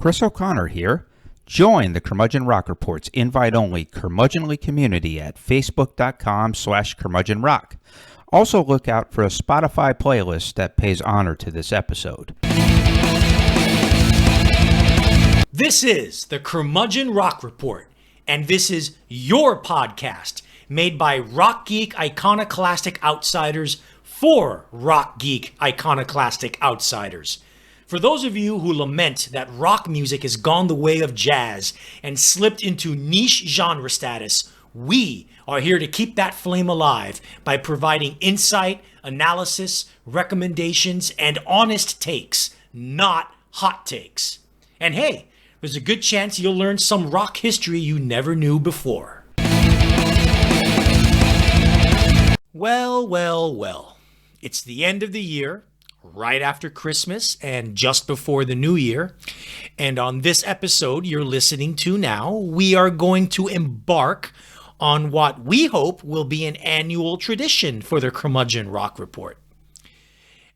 Chris O'Connor here. Join the Curmudgeon Rock Report's invite-only curmudgeonly community at facebook.com/curmudgeonrock. Also look out for a Spotify playlist that pays honor to this episode. This is the Curmudgeon Rock Report, and this is your podcast made by rock geek iconoclastic outsiders for rock geek iconoclastic outsiders. For those of you who lament that rock music has gone the way of jazz and slipped into niche genre status, we are here to keep that flame alive by providing insight, analysis, recommendations, and honest takes, not hot takes. And hey, there's a good chance you'll learn some rock history you never knew before. Well. It's the end of the year, right after Christmas and just before the New Year. And on this episode you're listening to now, we are going to embark on what we hope will be an annual tradition for the Curmudgeon Rock Report.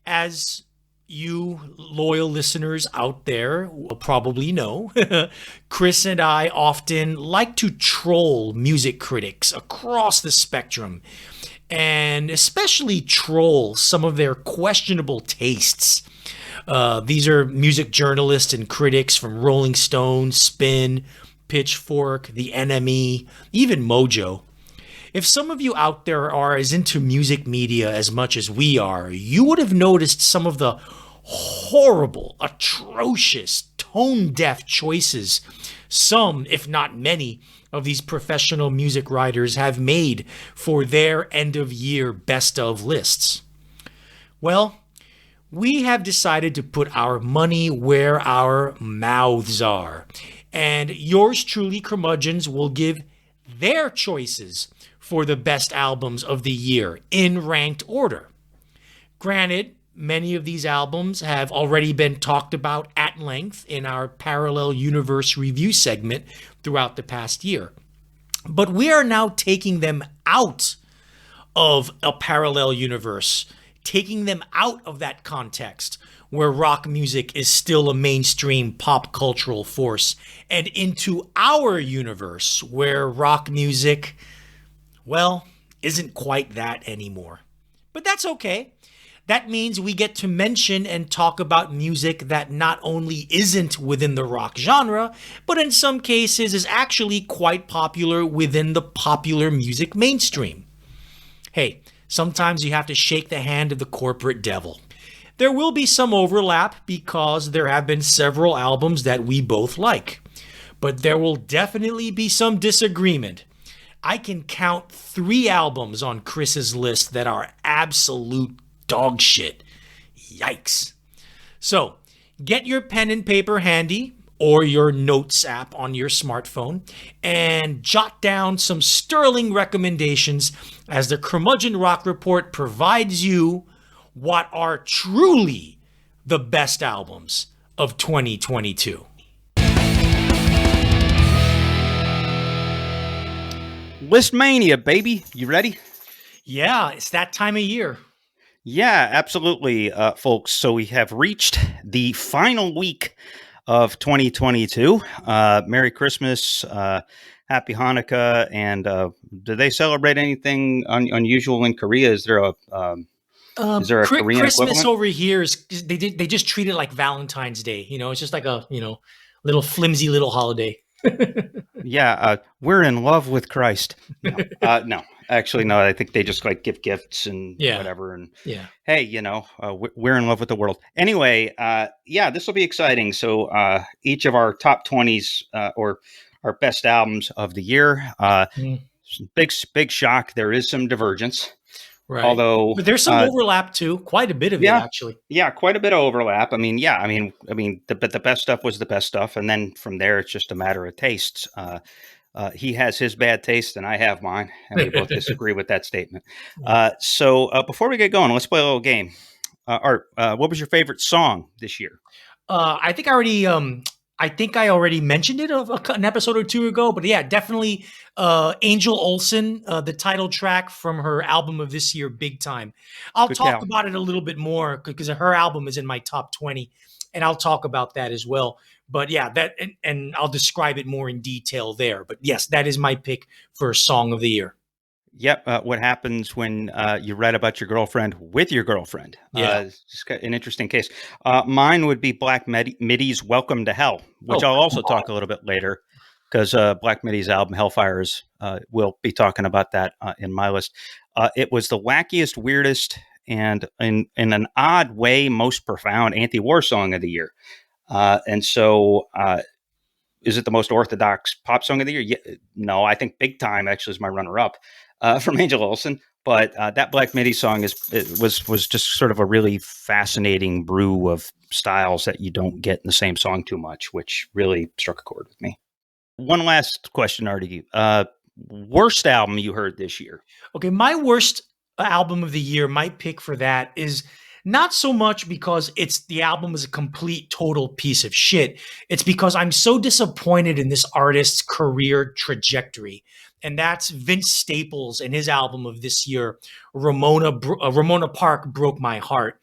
As you loyal listeners out there will probably know, Chris and I often like to troll music critics across the spectrum, and especially troll some of their questionable tastes. These are music journalists and critics from Rolling Stone, Spin, Pitchfork, The NME, even Mojo. If some of you out there are as into music media as much as we are, you would have noticed some of the horrible, atrocious, tone-deaf choices some, if not many, of these professional music writers have made for their end-of-year best-of lists. Well, we have decided to put our money where our mouths are, and yours truly, Curmudgeons, will give their choices for the best albums of the year in ranked order. Granted, many of these albums have already been talked about at length in our Parallel Universe review segment throughout the past year. But we are now taking them out of a parallel universe, taking them out of that context where rock music is still a mainstream pop cultural force, and into our universe where rock music, well, isn't quite that anymore. But that's okay. That means we get to mention and talk about music that not only isn't within the rock genre, but in some cases is actually quite popular within the popular music mainstream. Hey, sometimes you have to shake the hand of the corporate devil. There will be some overlap because there have been several albums that we both like, but there will definitely be some disagreement. I can count 3 albums on Chris's list that are absolute dog shit. Yikes. So, get your pen and paper handy or your notes app on your smartphone and jot down some sterling recommendations as the Curmudgeon Rock Report provides you what are truly the best albums of 2022. List Mania, baby. You ready? Yeah, it's that time of year. Yeah, absolutely, folks. So we have reached the final week of 2022. Merry Christmas, Happy Hanukkah, and do they celebrate anything unusual in Korea? Is there a Korean Christmas equivalent? over here is they just treat it like Valentine's Day. You know, it's just like a little flimsy little holiday. Yeah, we're in love with Christ. No, actually, no. I think they just like give gifts and whatever. And hey, we're in love with the world. Anyway, this will be exciting. So each of our top 20s or our best albums of the year. Big shock. There is some divergence. Right. But there's some overlap too. Quite a bit of it, actually. Yeah, quite a bit of overlap. But the best stuff was the best stuff, and then from there, it's just a matter of tastes. He has his bad taste, and I have mine, and we both disagree with that statement. So before we get going, let's play a little game. Art, what was your favorite song this year? I think I already mentioned it an episode or two ago, but yeah, definitely Angel Olsen, the title track from her album of this year, Big Time. I'll talk about it a little bit more because her album is in my top 20, and I'll talk about that as well. But yeah, that and I'll describe it more in detail there. But yes, that is my pick for Song of the Year. Yep. What happens when you write about your girlfriend with your girlfriend? It's just an interesting case. Mine would be Black Midi's Welcome to Hell, which I'll also talk a little bit later, because Black Midi's album Hellfires, we'll be talking about that in my list. It was the wackiest, weirdest, and in an odd way, most profound anti-war song of the year. And so is it the most orthodox pop song of the year? Yeah, no, I think Big Time actually is my runner-up from Angel Olsen. But that Black Midi song was just sort of a really fascinating brew of styles that you don't get in the same song too much, which really struck a chord with me. One last question, Artie. Worst album you heard this year? Okay, my worst album of the year, my pick for that is not so much because the album is a complete total piece of shit. It's because I'm so disappointed in this artist's career trajectory. And that's Vince Staples and his album of this year, Ramona Park Broke My Heart.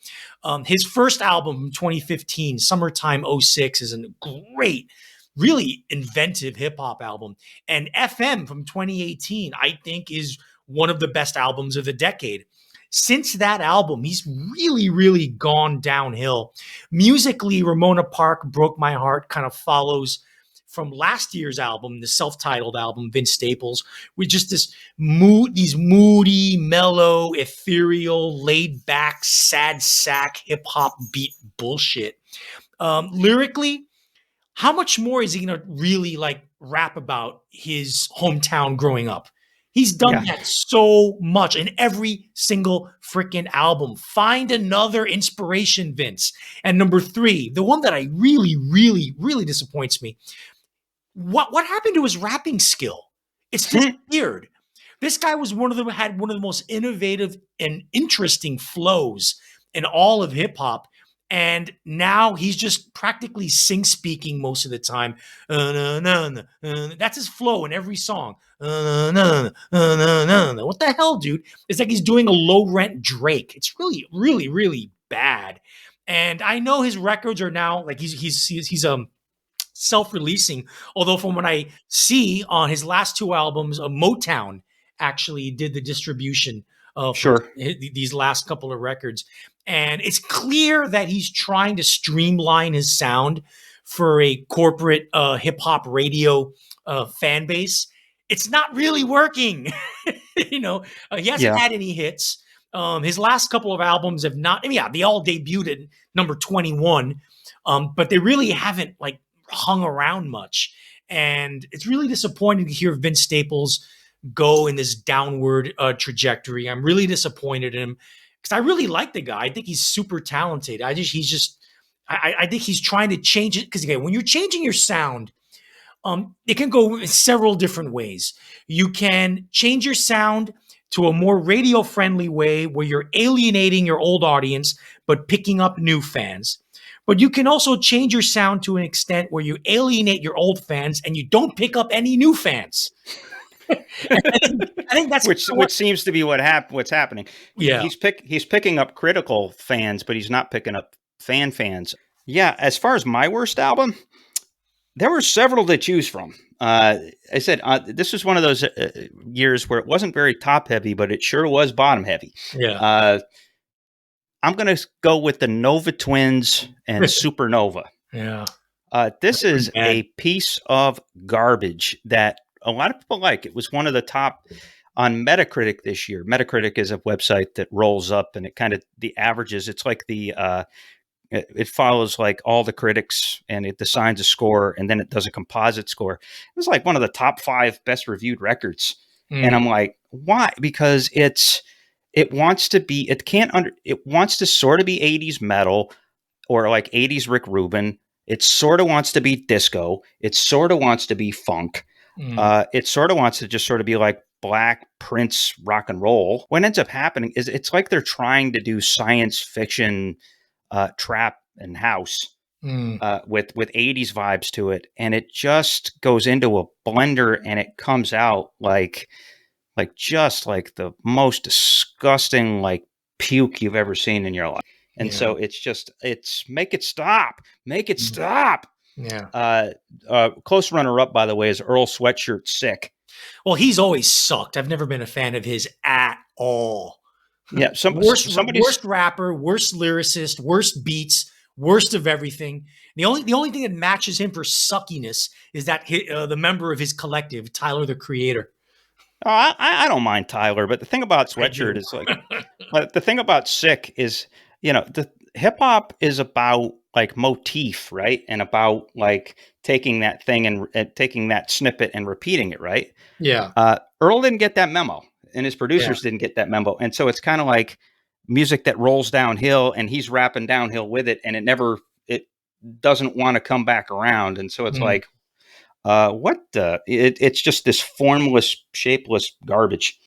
His first album from 2015, Summertime '06, is a great, really inventive hip hop album. And FM from 2018, I think, is one of the best albums of the decade. Since that album, he's really, really gone downhill. Musically, Ramona Park Broke My Heart kind of follows from last year's album, the self-titled album, Vince Staples, with just these moody, mellow, ethereal, laid-back, sad sack hip-hop beat bullshit. Lyrically, how much more is he going to really rap about his hometown growing up? He's done that so much in every single freaking album. Find another inspiration, Vince. And number 3, the one that I really, really, really disappoints me. What happened to his rapping skill? It's disappeared. This guy had one of the most innovative and interesting flows in all of hip hop. And now he's just practically sing-speaking most of the time. That's his flow in every song. What the hell, dude? It's like he's doing a low-rent Drake. It's really, really, really bad. And I know his records are now he's self-releasing. Although from what I see on his last 2 albums, Motown actually did the distribution of these last couple of records. And it's clear that he's trying to streamline his sound for a corporate hip hop radio fan base. It's not really working. He hasn't had any hits. His last couple of albums have not. They all debuted at number 21, but they really haven't hung around much. And it's really disappointing to hear Vince Staples go in this downward trajectory. I'm really disappointed in him because I really like the guy. I think he's super talented. I think he's trying to change it because when you're changing your sound, it can go in several different ways. You can change your sound to a more radio-friendly way where you're alienating your old audience but picking up new fans. But you can also change your sound to an extent where you alienate your old fans and you don't pick up any new fans. I think that's which seems to be what's happening. Yeah, he's picking up critical fans, but he's not picking up fans. Yeah, as far as my worst album, there were several to choose from. I said this was one of those years where it wasn't very top heavy, but it sure was bottom heavy. Yeah. I'm going to go with the Nova Twins and Supernova. Yeah. This is a piece of garbage that a lot of people like. It was one of the top on Metacritic this year. Metacritic is a website that rolls up and it kind of the averages. It's like it follows like all the critics and it assigns a score and then it does a composite score. It was like one of the top 5 best reviewed records. And I'm like, why? Because it wants to sort of be 80s metal or like 80s Rick Rubin. It sort of wants to be disco. It sort of wants to be funk. It sort of wants to just sort of be like Black Prince rock and roll. What ends up happening is it's like they're trying to do science fiction trap and house with 80s vibes to it. And it just goes into a blender and it comes out like the most disgusting puke you've ever seen in your life. And so it's make it stop. Yeah. Close runner-up, by the way, is Earl Sweatshirt Sick. Well, he's always sucked. I've never been a fan of his at all. Yeah, worst rapper, worst lyricist, worst beats, worst of everything. The only thing that matches him for suckiness is that the member of his collective, Tyler the Creator. I don't mind Tyler, but the thing about Sweatshirt is the thing about Sick is, the hip hop is about like motif, right? And about like taking that thing and taking that snippet and repeating it, right? Yeah. Earl didn't get that memo, and his producers didn't get that memo. And so it's kind of like music that rolls downhill and he's rapping downhill with it, and it doesn't want to come back around. And so it's like, it's just this formless, shapeless garbage.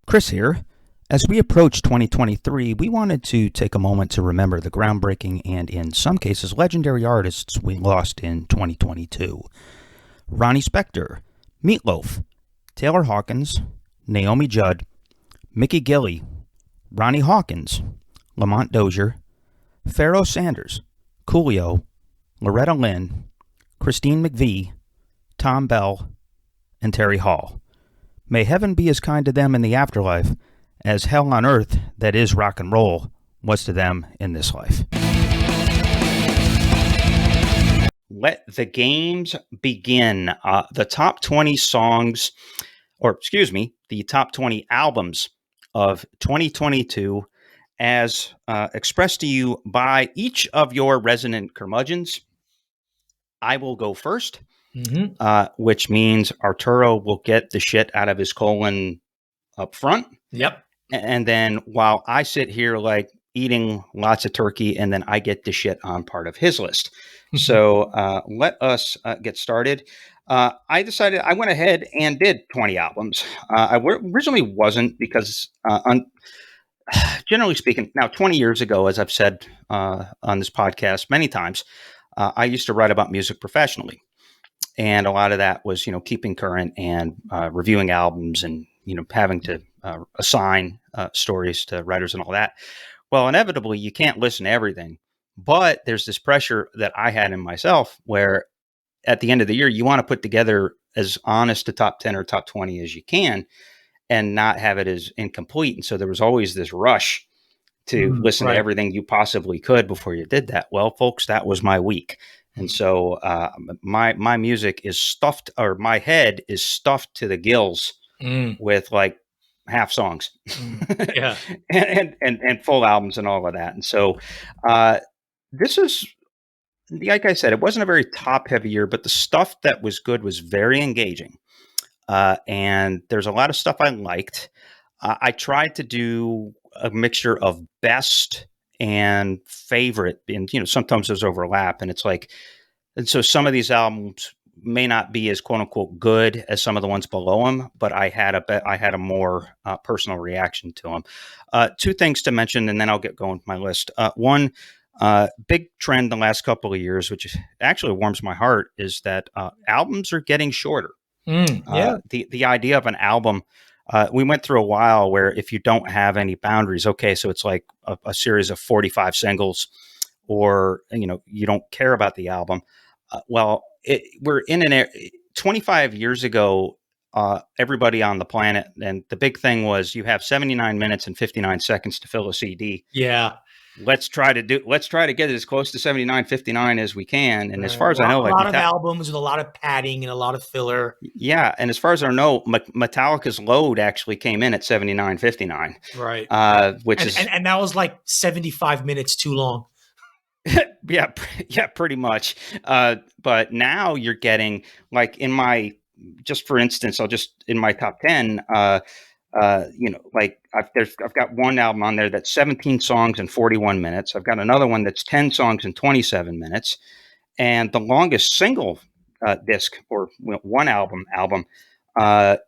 Chris here. As we approach 2023, we wanted to take a moment to remember the groundbreaking and, in some cases, legendary artists we lost in 2022. Ronnie Spector, Meatloaf, Taylor Hawkins, Naomi Judd, Mickey Gilley, Ronnie Hawkins, Lamont Dozier, Pharoah Sanders, Coolio, Loretta Lynn, Christine McVie, Tom Bell, and Terry Hall. May heaven be as kind to them in the afterlife as hell on earth, that is rock and roll, was to them in this life. Let the games begin. The top 20 songs, the top 20 albums of 2022 as expressed to you by each of your resident curmudgeons. I will go first, which means Arturo will get the shit out of his colon up front. Yep. And then while I sit here like eating lots of turkey, and then I get the shit on part of his list. So let us get started. I went ahead and did 20 albums. I originally wasn't because generally speaking, now 20 years ago, as I've said on this podcast many times, I used to write about music professionally. And a lot of that was, keeping current and reviewing albums and, having to assign stories to writers and all that. Well, inevitably, you can't listen to everything. But there's this pressure that I had in myself where at the end of the year, you want to put together as honest a top 10 or top 20 as you can and not have it as incomplete. And so there was always this rush to listen to everything you possibly could before you did that. Well, folks, that was my week. And so my music is stuffed, or my head is stuffed to the gills with like half songs yeah. and full albums and all of that. And so this is, like I said, it wasn't a very top heavy year, but the stuff that was good was very engaging. And there's a lot of stuff I liked. I tried to do a mixture of best and favorite, and sometimes there's overlap, and it's like, and so some of these albums may not be as quote unquote good as some of the ones below them, but I had a more personal reaction to them. Two things to mention, and then I'll get going with my list. One big trend the last couple of years, which actually warms my heart, is that albums are getting shorter. The idea of an album. We went through a while where if you don't have any boundaries, okay, so it's like a series of 45 singles, or, you don't care about the album. We're in 25 years ago, everybody on the planet, and the big thing was you have 79 minutes and 59 seconds to fill a CD. Yeah. Let's try to get it as close to 79:59 as we can. And as far as I know, a lot of albums with a lot of padding and a lot of filler. Yeah. And as far as I know, Metallica's Load actually came in at 79:59. Right. And that was like 75 minutes too long. Yeah, pretty much. But now you're getting like just for instance, in my top 10, I've got one album on there that's 17 songs and 41 minutes. I've got another one that's 10 songs and 27 minutes. And the longest single disc, or one album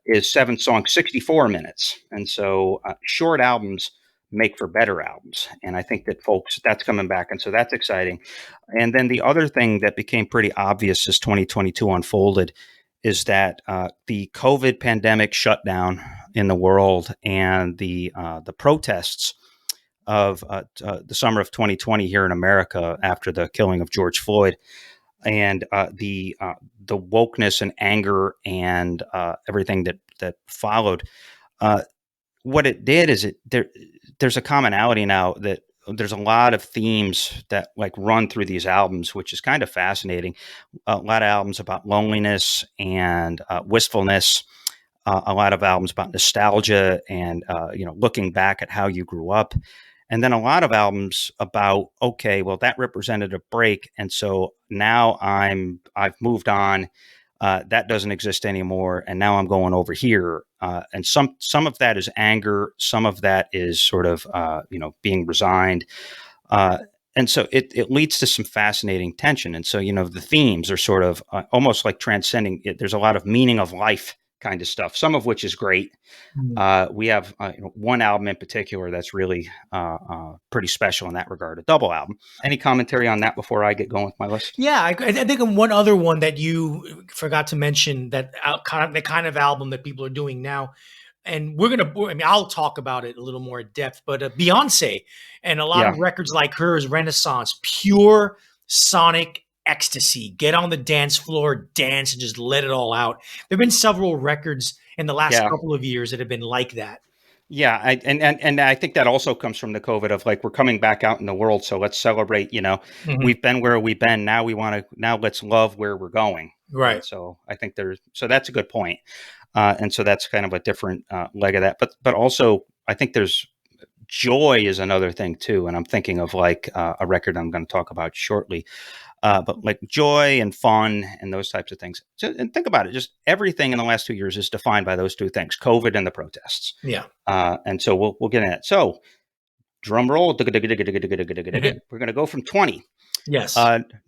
is 7 songs, 64 minutes. And so short albums make for better albums. And I think that that's coming back. And so that's exciting. And then the other thing that became pretty obvious as 2022 unfolded is that the COVID pandemic shutdown in the world and the protests of the summer of 2020 here in America after the killing of George Floyd, and the wokeness and anger and everything that followed. What it did is there's a commonality now that there's a lot of themes that like run through these albums, which is kind of fascinating. A lot of albums about loneliness and wistfulness. A lot of albums about nostalgia and looking back at how you grew up, and then a lot of albums about, okay, well, that represented a break, and so now I've moved on. That doesn't exist anymore, and now I'm going over here. And some of that is anger, some of that is sort of being resigned. And so it leads to some fascinating tension. And so, the themes are sort of almost like transcending it. There's a lot of meaning of life kind of stuff, some of which is great. We have one album in particular that's really pretty special in that regard, a double album. Any commentary on that before I get going with my list? Yeah, I think one other one that you forgot to mention, that the kind of album that people are doing now, and I'll talk about it a little more in depth, but Beyonce and a lot of records like hers, Renaissance, pure sonic ecstasy. Get on the dance floor, dance, and just let it all out. There have been several records in the last couple of years that have been like that. Yeah, and I think that also comes from the COVID of like, we're coming back out in the world, so let's celebrate. We've been where we've been. Now let's love where we're going. Right. And so I think that's a good point. And so that's kind of a different leg of that. But also I think there's joy is another thing too. And I'm thinking of like a record I'm going to talk about shortly. But like joy and fun and those types of things. So, and think about it, just everything in the last 2 years is defined by those two things, COVID and the protests. Yeah. And so we'll get into that. So drum roll. We're going to go from 20. Yes.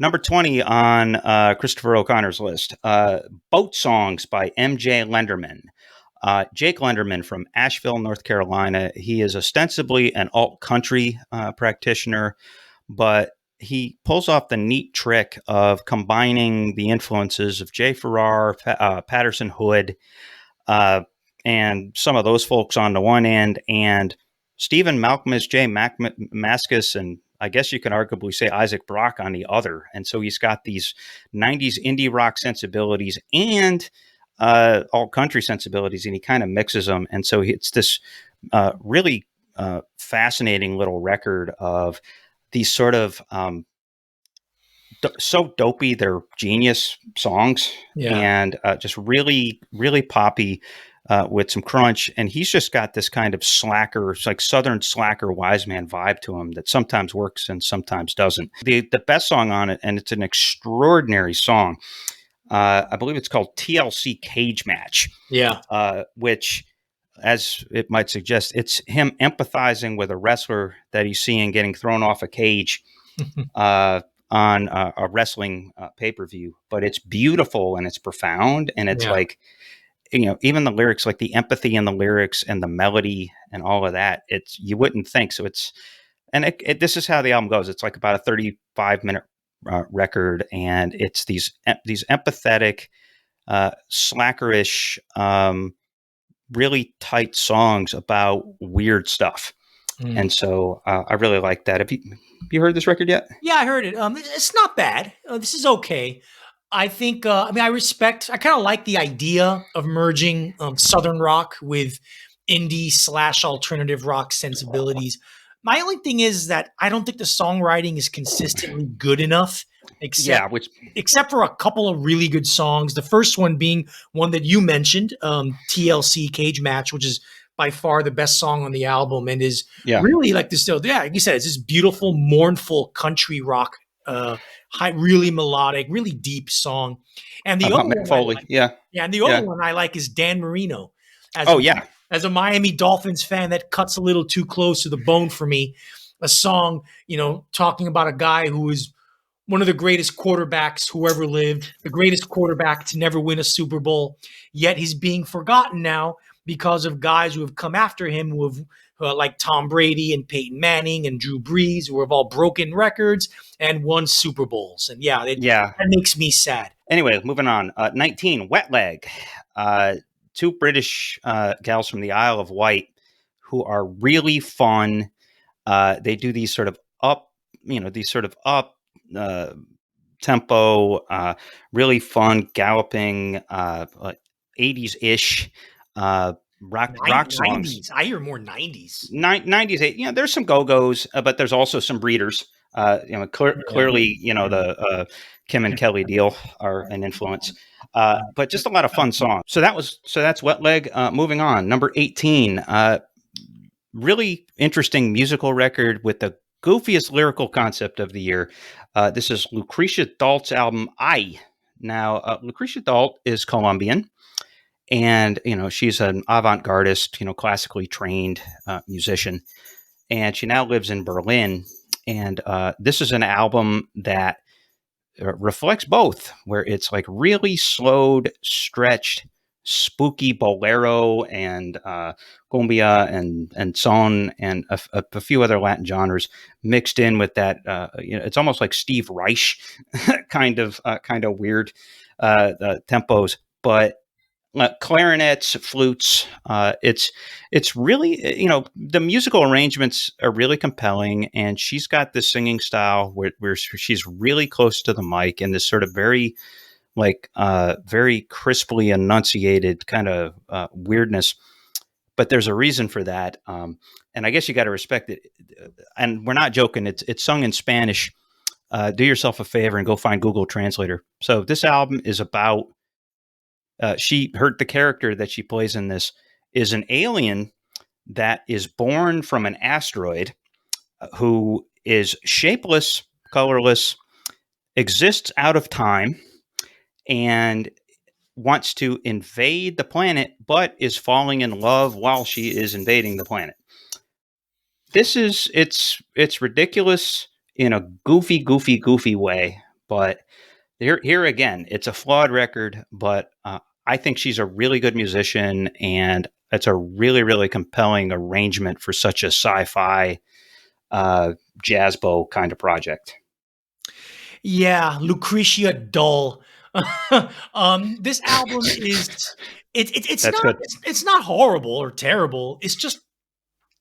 Number 20 on Christopher O'Connor's list, Boat Songs by M.J. Lenderman. Jake Lenderman from Asheville, North Carolina. He is ostensibly an alt country practitioner, but he pulls off the neat trick of combining the influences of Jay Farrar, Patterson Hood, and some of those folks on the one end, and Stephen Malcolmus, J. Maskus, and I guess you can arguably say Isaac Brock on the other. And so he's got these 90s indie rock sensibilities and alt country sensibilities, and he kind of mixes them. And so it's this really fascinating little record of these sort of so dopey, they're genius songs, and just really, really poppy with some crunch. And he's just got this kind of slacker, it's like Southern slacker wise man vibe to him that sometimes works and sometimes doesn't. The best song on it, and it's an extraordinary song, I believe it's called TLC Cage Match. Yeah. Which, as it might suggest, it's him empathizing with a wrestler that he's seeing getting thrown off a cage on a wrestling pay-per-view. But it's beautiful and it's profound, and it's like, even the lyrics, like the empathy in the lyrics and the melody and all of that, you wouldn't think. So this is how the album goes. It's like about a 35-minute record, and it's these empathetic, slackerish, really tight songs about weird stuff. And so I really like that. Have you heard this record yet? Yeah, I heard it. It's not bad. This is okay. I think, I kind of like the idea of merging Southern rock with indie / alternative rock sensibilities. My only thing is that I don't think the songwriting is consistently good enough, except for a couple of really good songs. The first one being one that you mentioned, TLC Cage Match, which is by far the best song on the album, and is really like this. Like you said, it's this beautiful, mournful country rock, high, really melodic, really deep song. And the other one, Foley, and the other one I like is Dan Marino. As a Miami Dolphins fan, that cuts a little too close to the bone for me. A song, talking about a guy who is one of the greatest quarterbacks who ever lived, the greatest quarterback to never win a Super Bowl, yet he's being forgotten now because of guys who have come after him, who have like Tom Brady and Peyton Manning and Drew Brees, who have all broken records and won Super Bowls. And that makes me sad. Anyway, moving on. 19, Wet Leg. Two British gals from the Isle of Wight who are really fun. They do these sort of up tempo, really fun galloping, 80s-ish rock songs. 90s. I hear more 90s. 90s, there's some go-go's, but there's also some breeders. Clearly, the Kim and Kelly deal are an influence. But just a lot of fun songs. So that's Wet Leg. Moving on, number 18. Really interesting musical record with the goofiest lyrical concept of the year. This is Lucretia Dalt's album I. Now, Lucretia Dalt is Colombian, and she's an avant-gardist, classically trained musician, and she now lives in Berlin. And this is an album that reflects both, where it's like really slowed, stretched, spooky bolero and cumbia and son and a few other Latin genres mixed in with that. It's almost like Steve Reich kind of weird tempos, but clarinets, flutes. It's really, the musical arrangements are really compelling, and she's got this singing style where she's really close to the mic and this sort of very very crisply enunciated kind of weirdness. But there's a reason for that, and I guess you got to respect it. And we're not joking. It's sung in Spanish. Do yourself a favor and go find Google Translator. So this album is about. The character that she plays in this is an alien that is born from an asteroid who is shapeless, colorless, exists out of time, and wants to invade the planet, but is falling in love while she is invading the planet. It's ridiculous in a goofy way, but here again, it's a flawed record, but I think she's a really good musician, and it's a really, really compelling arrangement for such a sci-fi jazzbo kind of project. Yeah, Lucretia Dull. This album is it's not horrible or terrible. It's just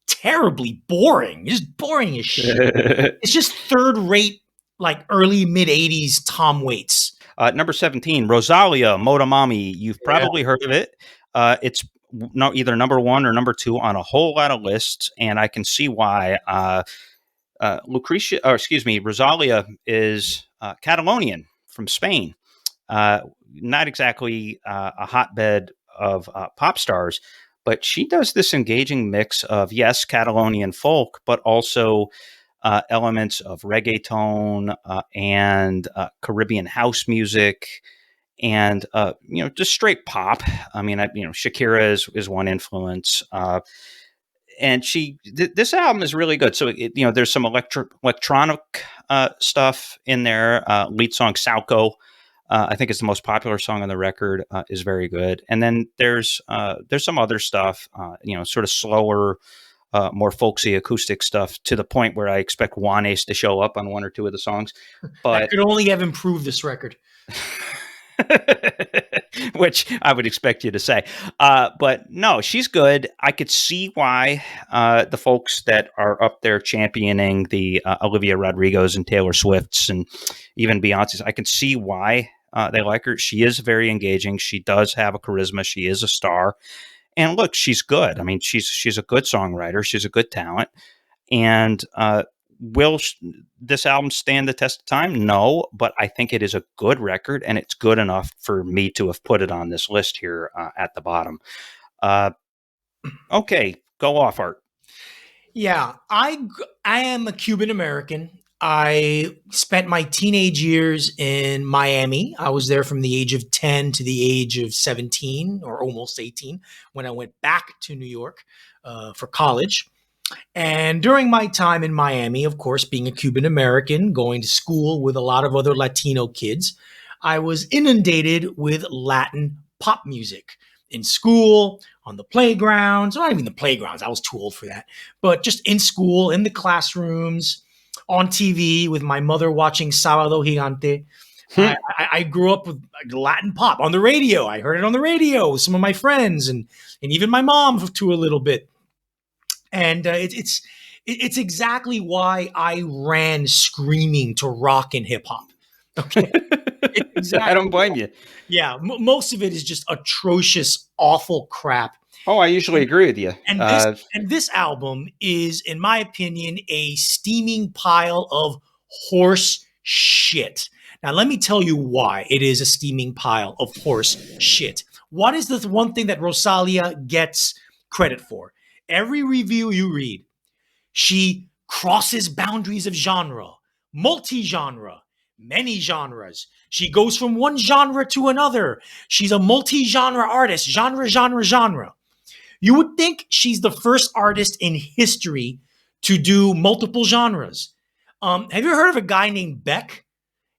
terribly boring. It's just boring as shit. It's just third rate, like early mid 80s Tom Waits. Number 17, Rosalia, Motomami. You've probably heard of it. It's either number 1 or number 2 on a whole lot of lists, and I can see why. Rosalia is Catalonian from Spain. Not exactly a hotbed of pop stars, but she does this engaging mix of, yes, Catalonian folk, but also elements of reggaeton and Caribbean house music, and just straight pop. I mean, Shakira is one influence, and this album is really good. So there's some electronic stuff in there. Lead song Sauco, I think it's the most popular song on the record, is very good. And then there's some other stuff, sort of slower, more folksy acoustic stuff, to the point where I expect Juanes to show up on 1 or 2 of the songs. But that could only have improved this record. Which I would expect you to say. But no, she's good. I could see why the folks that are up there championing the Olivia Rodrigos and Taylor Swifts and even Beyonce's, I can see why they like her. She is very engaging. She does have a charisma. She is a star. And look, she's good. I mean, she's a good songwriter. She's a good talent. And will this album stand the test of time? No, but I think it is a good record, and it's good enough for me to have put it on this list here at the bottom. Okay, go off, Art. Yeah, I am a Cuban American. I spent my teenage years in Miami. I was there from the age of 10 to the age of 17 or almost 18 when I went back to New York for college. And during my time in Miami, of course, being a Cuban American, going to school with a lot of other Latino kids, I was inundated with Latin pop music in school, on the playgrounds, not even the playgrounds, I was too old for that, but just in school, in the classrooms, on TV with my mother watching Sábado Gigante. I grew up with Latin pop on the radio. I heard it on the radio with some of my friends and even my mom to a little bit. And It's exactly why I ran screaming to rock and hip hop. Okay. Exactly. I don't blame you. Yeah. Most of it is just atrocious, awful crap. Oh, I usually agree with you. And this album is, in my opinion, a steaming pile of horse shit. Now, let me tell you why it is a steaming pile of horse shit. What is the one thing that Rosalia gets credit for? Every review you read, she crosses boundaries of genre, multi-genre, many genres. She goes from one genre to another. She's a multi-genre artist, genre. You would think she's the first artist in history to do multiple genres. Have you heard of a guy named Beck?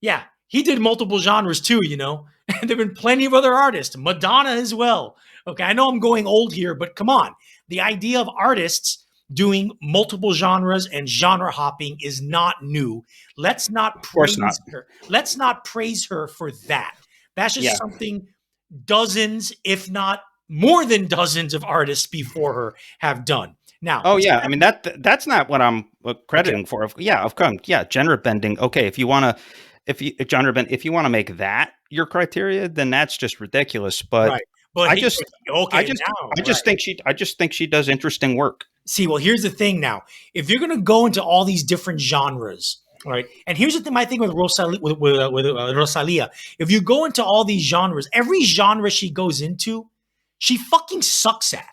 Yeah, he did multiple genres too, you know. And there have been plenty of other artists, Madonna as well. Okay, I know I'm going old here, but come on. The idea of artists doing multiple genres and genre hopping is not new. Let's not praise her. Let's not praise her for that. That's just something dozens, if not more than dozens of artists before her have done. Now, I mean that's not what I'm crediting for. Yeah, of course. Yeah, genre bending. Okay, if you want to make that your criteria, then that's just ridiculous. But right. But I just think she does interesting work. See, well, here's the thing. Now, if you're going to go into all these different genres, right? And here's the thing. My thing with Rosalia, if you go into all these genres, every genre she goes into, she fucking sucks at.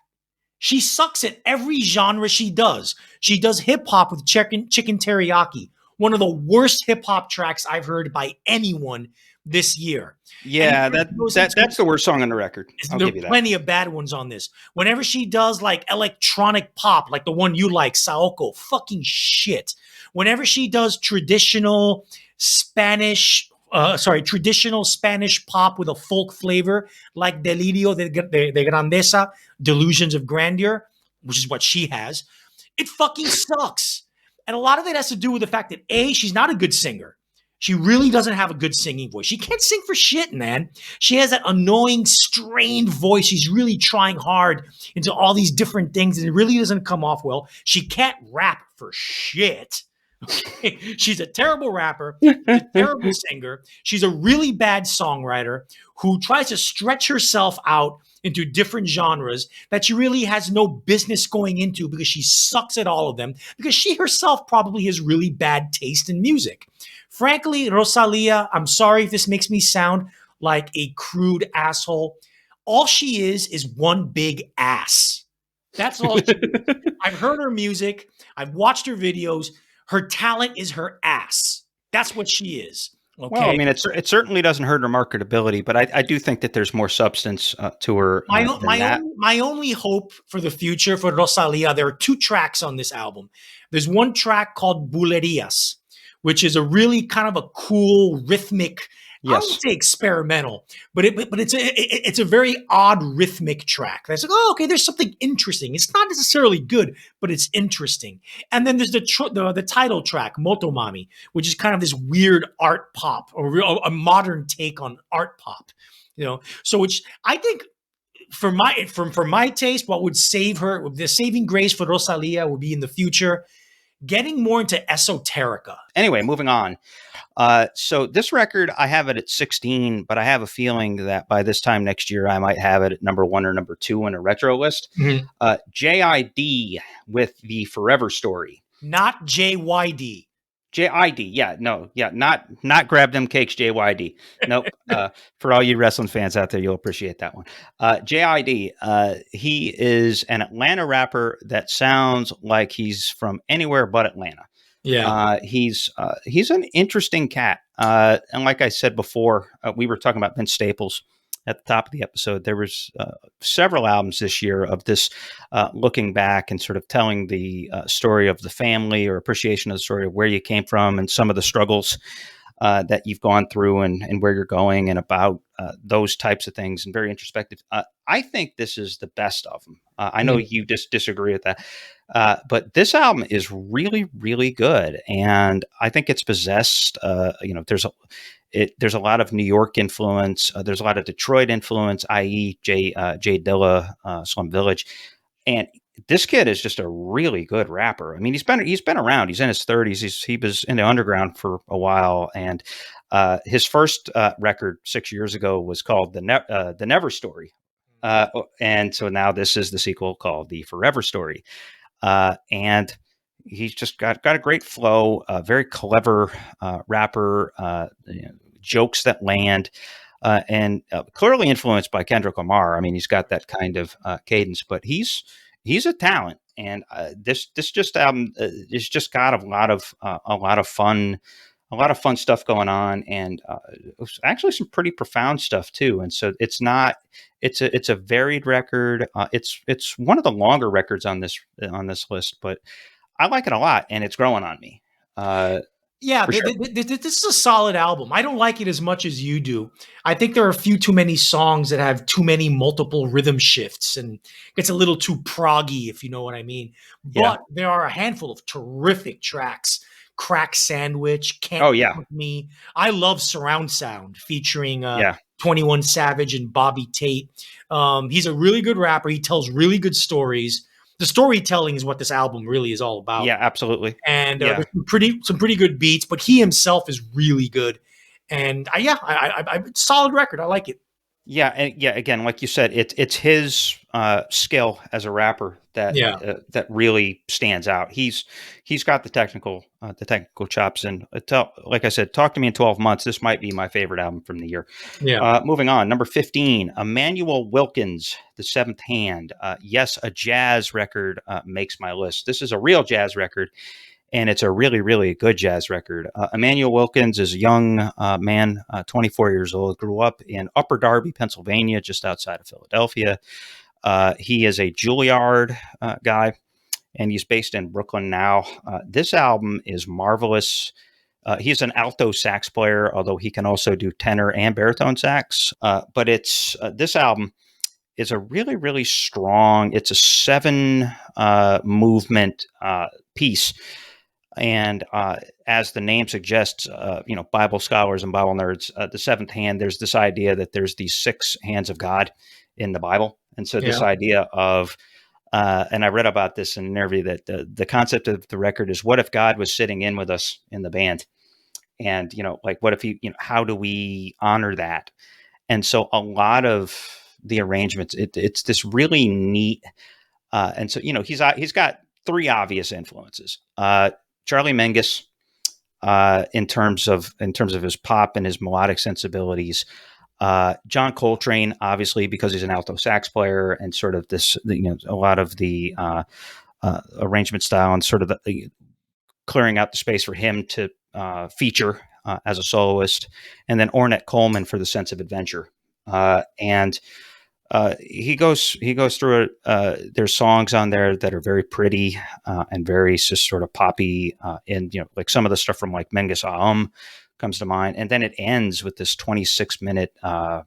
She sucks at every genre she does. She does hip hop with Chicken Teriyaki, one of the worst hip hop tracks I've heard by anyone this year. Yeah, that's the worst song on the record. There are plenty of bad ones on this. Whenever she does like electronic pop, like the one you like, Saoko, fucking shit. Whenever she does traditional Spanish pop with a folk flavor, like Delirio de Grandeza, Delusions of Grandeur, which is what she has, it fucking sucks. And a lot of it has to do with the fact that A, she's not a good singer. She really doesn't have a good singing voice. She can't sing for shit, man. She has that annoying, strained voice. She's really trying hard into all these different things, and it really doesn't come off well. She can't rap for shit. Okay? She's a terrible rapper, a terrible singer. She's a really bad songwriter who tries to stretch herself out into different genres that she really has no business going into because she sucks at all of them, because she herself probably has really bad taste in music. Frankly, Rosalia, I'm sorry if this makes me sound like a crude asshole. All she is one big ass. That's all she is. I've heard her music. I've watched her videos. Her talent is her ass. That's what she is. Okay? Well, I mean, it certainly doesn't hurt her marketability, but I do think that there's more substance to her. My only hope for the future for Rosalia, there are 2 tracks on this album. There's one track called Bulerias, which is a really kind of a cool rhythmic, I wouldn't say experimental, but it's a very odd rhythmic track. That's like, oh, okay, there's something interesting. It's not necessarily good, but it's interesting. And then there's the title track, Motomami, which is kind of this weird art pop, or a modern take on art pop. You know, so which I think for my taste, what would save her, the saving grace for Rosalia would be in the future getting more into esoterica. Anyway, moving on. So this record, I have it at 16, but I have a feeling that by this time next year, I might have it at number 1 or number 2 in a retro list. Mm-hmm. JID with the Forever Story. Not JYD. JID, not Grab Them Cakes, JYD. Nope. For all you wrestling fans out there, you'll appreciate that one. JID, he is an Atlanta rapper that sounds like he's from anywhere but Atlanta. Yeah. He's an interesting cat. And like I said before, we were talking about Vince Staples at the top of the episode. There was several albums this year of this looking back and sort of telling the story of the family, or appreciation of the story of where you came from and some of the struggles that you've gone through and where you're going, and about those types of things, and very introspective. I think this is the best of them. I know you disagree with that. But this album is really, really good. And I think it's possessed, there's a lot of New York influence. There's a lot of Detroit influence, i.e. Jay Dilla, Slum Village. And this kid is just a really good rapper. I mean, he's been around. He's in his 30s. He was in the underground for a while, and his first record 6 years ago was called the Never Story, and so now this is the sequel called the Forever Story, and he's just got a great flow, very clever rapper, jokes that land. And clearly influenced by Kendrick Lamar. I mean, he's got that kind of cadence, but he's a talent. And this just it's just got a lot of fun, stuff going on, and actually some pretty profound stuff too. And so it's not it's a varied record. It's one of the longer records on this list, but I like it a lot, and it's growing on me. Yeah, sure. this is a solid album. I don't like it as much as you do. I think there are a few too many songs that have too many multiple rhythm shifts and gets a little too proggy, if you know what I mean. But there are a handful of terrific tracks. Crack Sandwich, Can't Fuck With Me. I love Surround Sound featuring 21 Savage and Bobby Tate. He's a really good rapper. He tells really good stories. The storytelling is what this album really is all about. Yeah, absolutely. And there's some pretty good beats, but he himself is really good. And solid record. I like it. Yeah, and again, like you said, it's his skill as a rapper that that really stands out. He's got the technical chops, and like I said, Talk to Me in 12 Months. This might be my favorite album from the year. Yeah. Moving on, number 15, Emmanuel Wilkins, The Seventh Hand. Yes, a jazz record makes my list. This is a real jazz record. And it's a really, really good jazz record. Emmanuel Wilkins is a young man, 24 years old, grew up in Upper Darby, Pennsylvania, just outside of Philadelphia. He is a Juilliard guy, and he's based in Brooklyn now. This album is marvelous. He's an alto sax player, although he can also do tenor and baritone sax. But it's this album is a really, really strong. It's a 7 movement piece. And as the name suggests, Bible scholars and Bible nerds, the seventh hand, there's this idea that there's these 6 hands of God in the Bible. And so this idea of, and I read about this in an interview, that the concept of the record is, what if God was sitting in with us in the band? And, what if how do we honor that? And so a lot of the arrangements, it's this really neat. And so, he's got 3 obvious influences. Charlie Mingus, in terms of his pop and his melodic sensibilities. John Coltrane, obviously, because he's an alto sax player, and sort of this, a lot of the arrangement style, and sort of the clearing out the space for him to feature as a soloist. And then Ornette Coleman for the sense of adventure. And he goes through it. There's songs on there that are very pretty and very just sort of poppy, and like some of the stuff from like Menges comes to mind. And then it ends with this 26-minute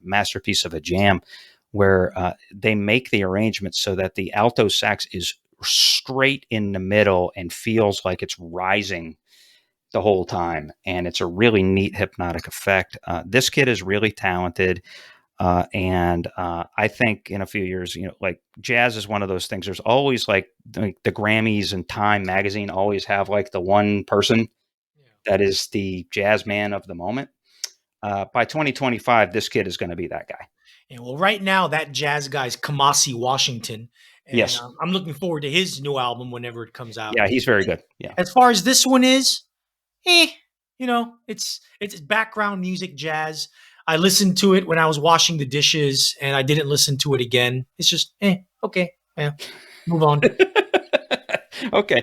masterpiece of a jam where they make the arrangement so that the alto sax is straight in the middle and feels like it's rising the whole time. And it's a really neat hypnotic effect. This kid is really talented. And I think in a few years, like jazz is one of those things. There's always like the Grammys and Time magazine always have like the one person that is the jazz man of the moment. By 2025, this kid is going to be that guy. And well, right now that jazz guy's Kamasi Washington. And, yes. I'm looking forward to his new album whenever it comes out. Yeah, he's very good. Yeah. As far as this one is, it's background music jazz. I listened to it when I was washing the dishes, and I didn't listen to it again. It's just, okay, yeah, move on. Okay,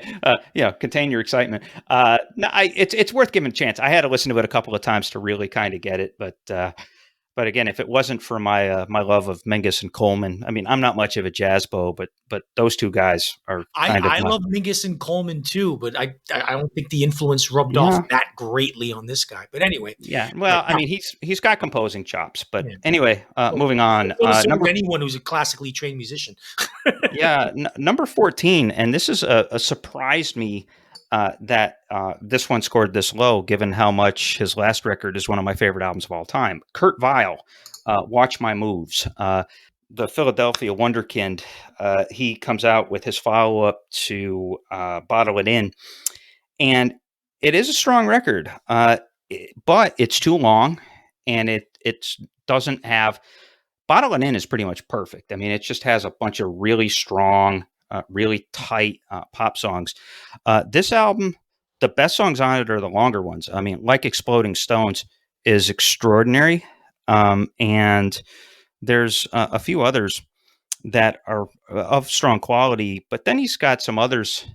contain your excitement. No, it's worth giving a chance. I had to listen to it a couple of times to really kind of get it, but again, if it wasn't for my my love of Mingus and Coleman, I mean, I'm not much of a jazz beau, but those two guys are. I love Mingus and Coleman too, but I don't think the influence rubbed off that greatly on this guy. But anyway, well, I mean, he's got composing chops, but anyway, moving on. Anyone who's a classically trained musician. Number 14, and this is a surprised me. That this one scored this low, given how much his last record is one of my favorite albums of all time. Kurt Weill, Watch My Moves. the Philadelphia Wonderkind, he comes out with his follow-up to Bottle It In, and it is a strong record, but it's too long, and it doesn't have. Bottle It In is pretty much perfect. I mean, it just has a bunch of really strong, really tight pop songs. This album, the best songs on it are the longer ones. I mean, like Exploding Stones is extraordinary, and there's a few others that are of strong quality, but then he's got some others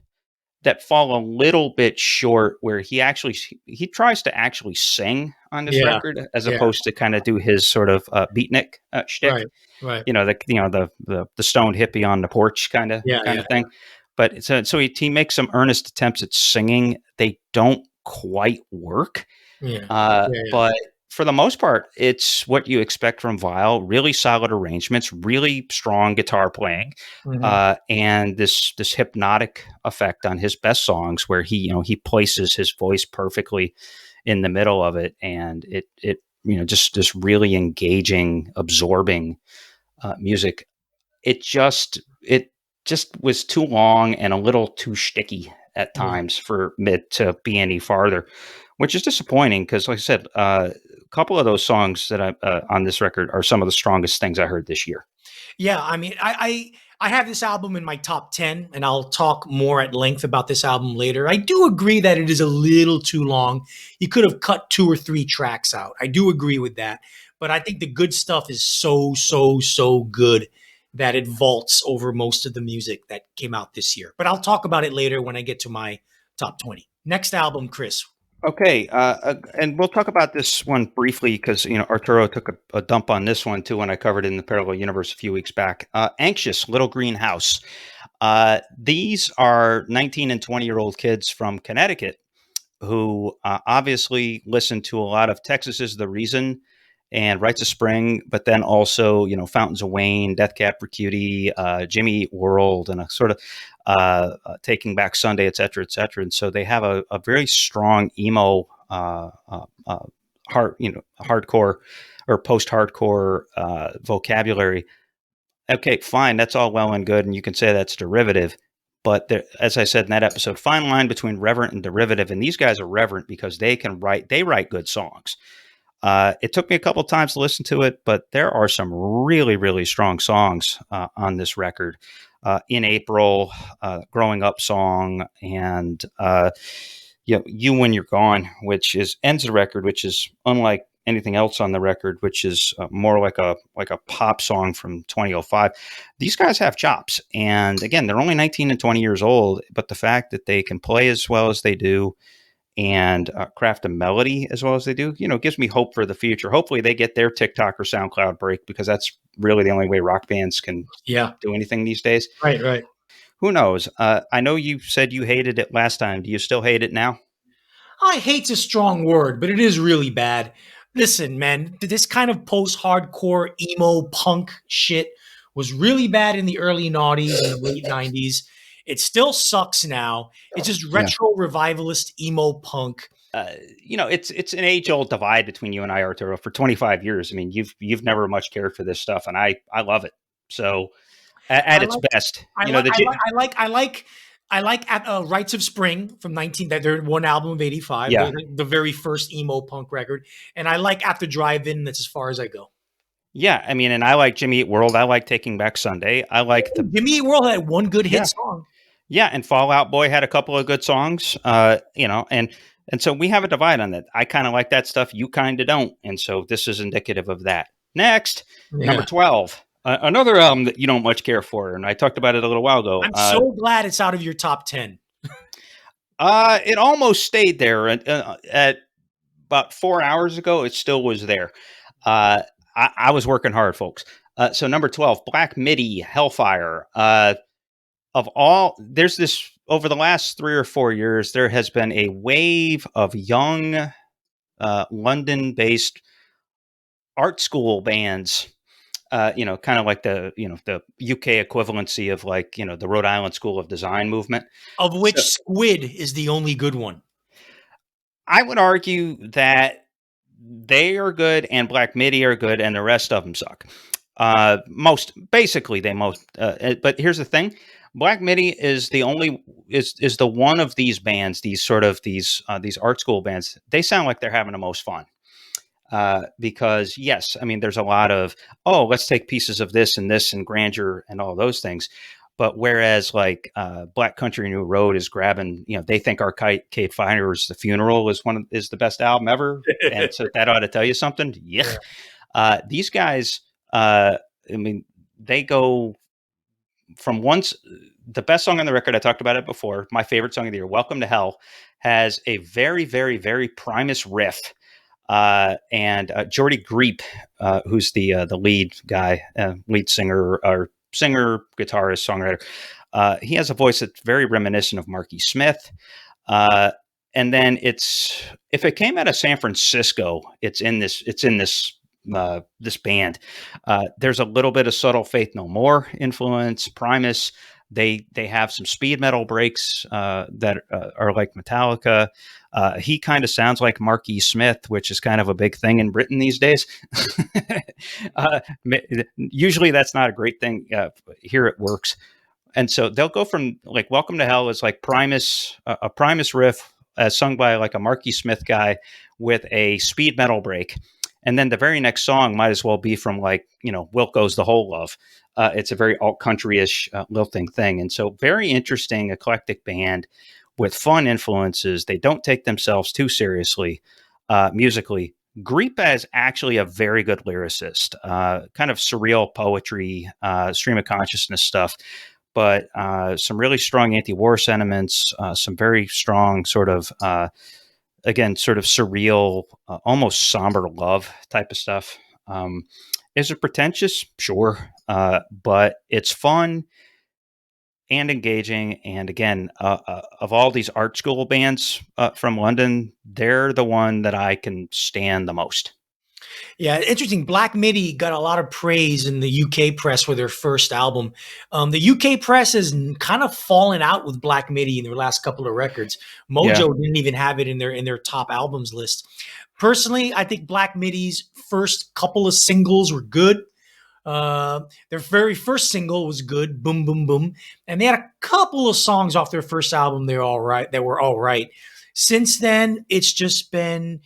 that fall a little bit short where he tries to actually sing on this record as opposed to kind of do his sort of beatnik shtick. Right. The stoned hippie on the porch kind of thing. But so he makes some earnest attempts at singing. They don't quite work. But for the most part, it's what you expect from Vile. Really solid arrangements, really strong guitar playing, and this hypnotic effect on his best songs, where he places his voice perfectly in the middle of it, and it just this really engaging, absorbing music. It just was too long and a little too shticky at times for Mid to be any farther, which is disappointing because, like I said, a couple of those songs that I on this record are some of the strongest things I heard this year. Yeah, I mean, I have this album in my top 10, and I'll talk more at length about this album later. I do agree that it is a little too long. You could have cut 2 or 3 tracks out. I do agree with that. But I think the good stuff is so good that it vaults over most of the music that came out this year. But I'll talk about it later when I get to my top 20. Next album, Chris. Okay, and we'll talk about this one briefly because Arturo took a dump on this one too when I covered it in the Parallel Universe a few weeks back. Anxious, Little Green House. These are 19 and 20-year-old kids from Connecticut who obviously listen to a lot of Texas Is the Reason and Rites of Spring, but then also, Fountains of Wayne, Death Cab for Cutie, Jimmy Eat World, and a sort of Taking Back Sunday, et cetera, et cetera. And so they have a very strong emo, hardcore or post-hardcore vocabulary. Okay, fine, that's all well and good, and you can say that's derivative. But there, as I said in that episode, fine line between reverent and derivative, and these guys are reverent because they write good songs. It took me a couple of times to listen to it, but there are some really, really strong songs on this record. In April, Growing Up song, and You When You're Gone, which ends the record, which is unlike anything else on the record, which is more like a pop song from 2005. These guys have chops, and again, they're only 19 and 20 years old, but the fact that they can play as well as they do and craft a melody as well as they do, gives me hope for the future. Hopefully they get their TikTok or SoundCloud break, because that's really the only way rock bands can do anything these days. Right. Who knows? I know you said you hated it last time. Do you still hate it now? I hate's a strong word, but it is really bad. Listen, man, this kind of post-hardcore emo punk shit was really bad in the early noughties and late 90s. It still sucks now. It's just retro revivalist emo punk. It's an age-old divide between you and I, Arturo. For 25 years, I mean, you've never much cared for this stuff, and I love it. So, at its best, I like at Rites of Spring from 19. That their one album of 85, the very first emo punk record, and I like At the Drive-In. That's as far as I go. Yeah, I mean, and I like Jimmy Eat World. I like Taking Back Sunday. I like Jimmy Eat World had one good hit song. Yeah, and Fall Out Boy had a couple of good songs. And so we have a divide on that. I kind of like that stuff. You kind of don't. And so this is indicative of that. Next, number 12. Another album that you don't much care for, and I talked about it a little while ago. I'm so glad it's out of your top 10. It almost stayed there. At about 4 hours ago, it still was there. I was working hard, folks. So number 12, Black Midi, Hellfire. There's this, over the last 3 or 4 years, there has been a wave of young London-based art school bands, kind of like the UK equivalency of the Rhode Island School of Design movement. Of which Squid is the only good one. I would argue that they are good and Black Midi are good and the rest of them suck. Basically they most. But here's the thing: Black Midi is the only is the one of these bands, these art school bands. They sound like they're having the most fun. Because yes, I mean, there's a lot of, let's take pieces of this and grandeur and all those things. But whereas like Black Country New Road is grabbing, they think Arcade Fire's The Funeral is the best album ever, and so that ought to tell you something. Yeah. These guys, I mean, they go from the best song on the record. I talked about it before. My favorite song of the year, "Welcome to Hell," has a very, very, very Primus riff. And Jordy Greep, who's the lead guy, lead singer, or singer, guitarist, songwriter. He has a voice that's very reminiscent of Marky Smith. And then if it came out of San Francisco, it's in this band. There's a little bit of subtle Faith No More influence, Primus. They have some speed metal breaks that are like Metallica. He kind of sounds like Marky Smith, which is kind of a big thing in Britain these days. Usually that's not a great thing. Here it works. And so they'll go from like "Welcome to Hell" is like Primus, a Primus riff sung by like a Marky Smith guy with a speed metal break. And then the very next song might as well be from like, Wilco's "The Whole Love." It's a very alt country-ish lilting thing. And so very interesting, eclectic band with fun influences. They don't take themselves too seriously musically. Greepa is actually a very good lyricist, kind of surreal poetry, stream of consciousness stuff, but some really strong anti-war sentiments, some very strong sort of, again, sort of surreal, almost somber love type of stuff. Is it pretentious? Sure. But it's fun and engaging. And again, of all these art school bands from London, they're the one that I can stand the most. Yeah, interesting. Black Midi got a lot of praise in the UK press for their first album. The UK press has kind of fallen out with Black Midi in their last couple of records. Mojo didn't even have it in their top albums list. Personally, I think Black Midi's first couple of singles were good. Their very first single was good, "Boom Boom Boom," and they had a couple of songs off their first album. They were all right. Since then, it's just been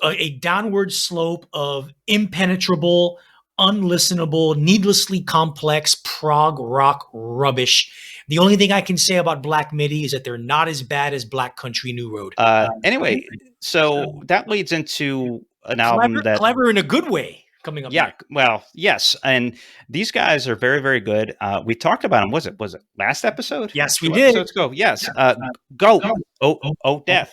a downward slope of impenetrable, unlistenable, needlessly complex prog rock rubbish. The only thing I can say about Black Midi is that they're not as bad as Black Country New Road. Anyway, so that leads into an album that clever in a good way coming up. Yeah, well, yes, and these guys are very, very good. We talked about them. Was it last episode? Yes, we did. Episodes ago. Yes, Go. Oh, Death.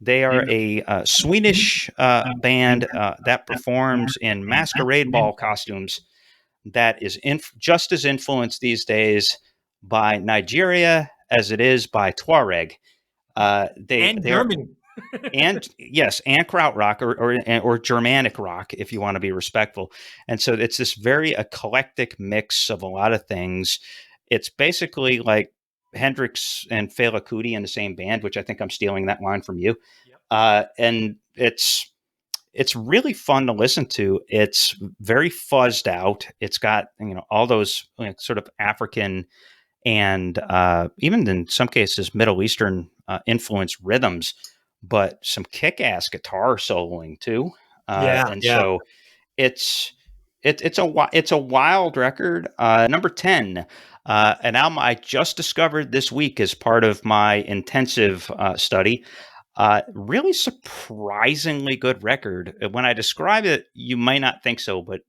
They are a Swedish band that performs in masquerade ball costumes. That is just as influenced these days by Nigeria as it is by Tuareg. German. And yes, and krautrock or Germanic rock, if you want to be respectful. And so it's this very eclectic mix of a lot of things. It's basically like Hendrix and Fela Kuti in the same band, which I think I'm stealing that line from you. Yep. And it's really fun to listen to. It's very fuzzed out. It's got all those sort of African and even in some cases Middle Eastern influenced rhythms, but some kick-ass guitar soloing too. So it's a wild record. Number 10, an album I just discovered this week as part of my intensive study. Really surprisingly good record. When I describe it, you might not think so, but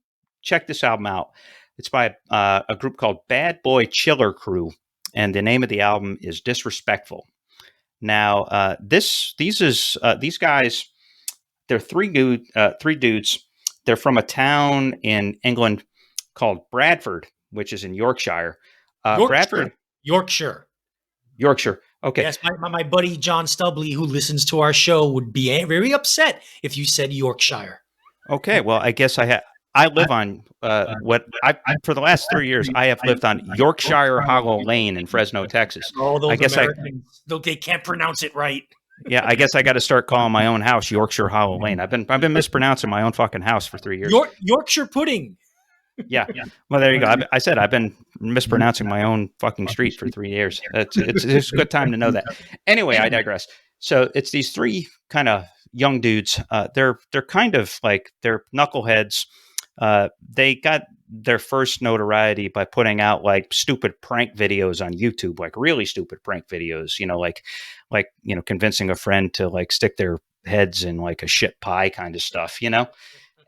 check this album out. It's by a group called Bad Boy Chiller Crew, and the name of the album is Disrespectful. Now, these guys, they're three dudes. They're from a town in England called Bradford, which is in Yorkshire. Yorkshire. Okay. Yes, my buddy John Stubley, who listens to our show, would be very upset if you said Yorkshire. Okay, well, I guess I live on for the last 3 years, I have lived on Yorkshire Hollow Lane in Fresno, Texas. All those Americans, they can't pronounce it right. Yeah, I guess I got to start calling my own house Yorkshire Hollow Lane. I've been mispronouncing my own fucking house for 3 years. Yorkshire pudding. Yeah. Well, there you go. I said I've been mispronouncing my own fucking street for 3 years. It's a good time to know that. Anyway, I digress. So it's these three kind of young dudes. They're kind of like they're knuckleheads. They got their first notoriety by putting out like stupid prank videos on YouTube, like really stupid prank videos. Like convincing a friend to like stick their heads in like a shit pie kind of stuff.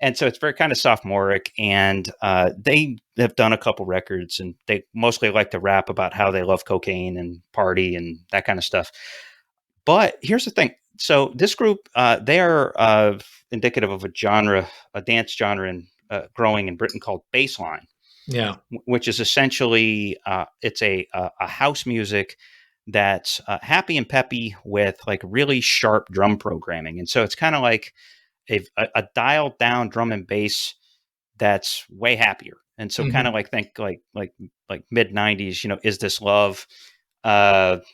And so it's very kind of sophomoric, and they have done a couple records, and they mostly like to rap about how they love cocaine and party and that kind of stuff. But here's the thing. So this group, they are indicative of a dance genre growing in Britain called bassline. Yeah. Which is essentially, it's a house music that's happy and peppy with like really sharp drum programming. And so it's kind of like a dialed down drum and bass that's way happier. And so kind of like think like mid 90s, Is This Love, or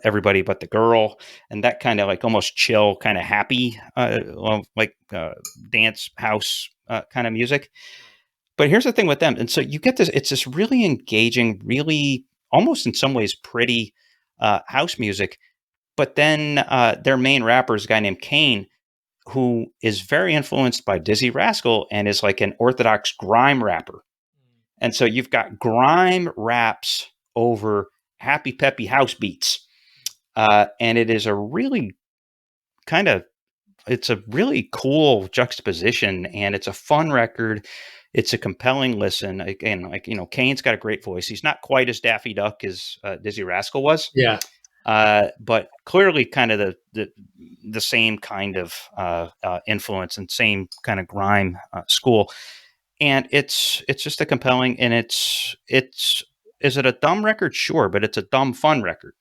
Everybody But the Girl, and that kind of like almost chill, kind of happy, dance house kind of music. But here's the thing with them. And so you get this, it's this really engaging, really almost in some ways pretty house music. But then their main rapper is a guy named Kane, who is very influenced by Dizzy Rascal and is like an orthodox grime rapper. And so you've got grime raps over happy, peppy house beats. And it is a really it's a really cool juxtaposition, and it's a fun record. It's a compelling listen. Again, Kane's got a great voice. He's not quite as Daffy Duck as Dizzy Rascal was. Yeah. But clearly kind of the same kind of influence and same kind of grime school. And it's just a compelling, and is it a dumb record? Sure. But it's a dumb fun record.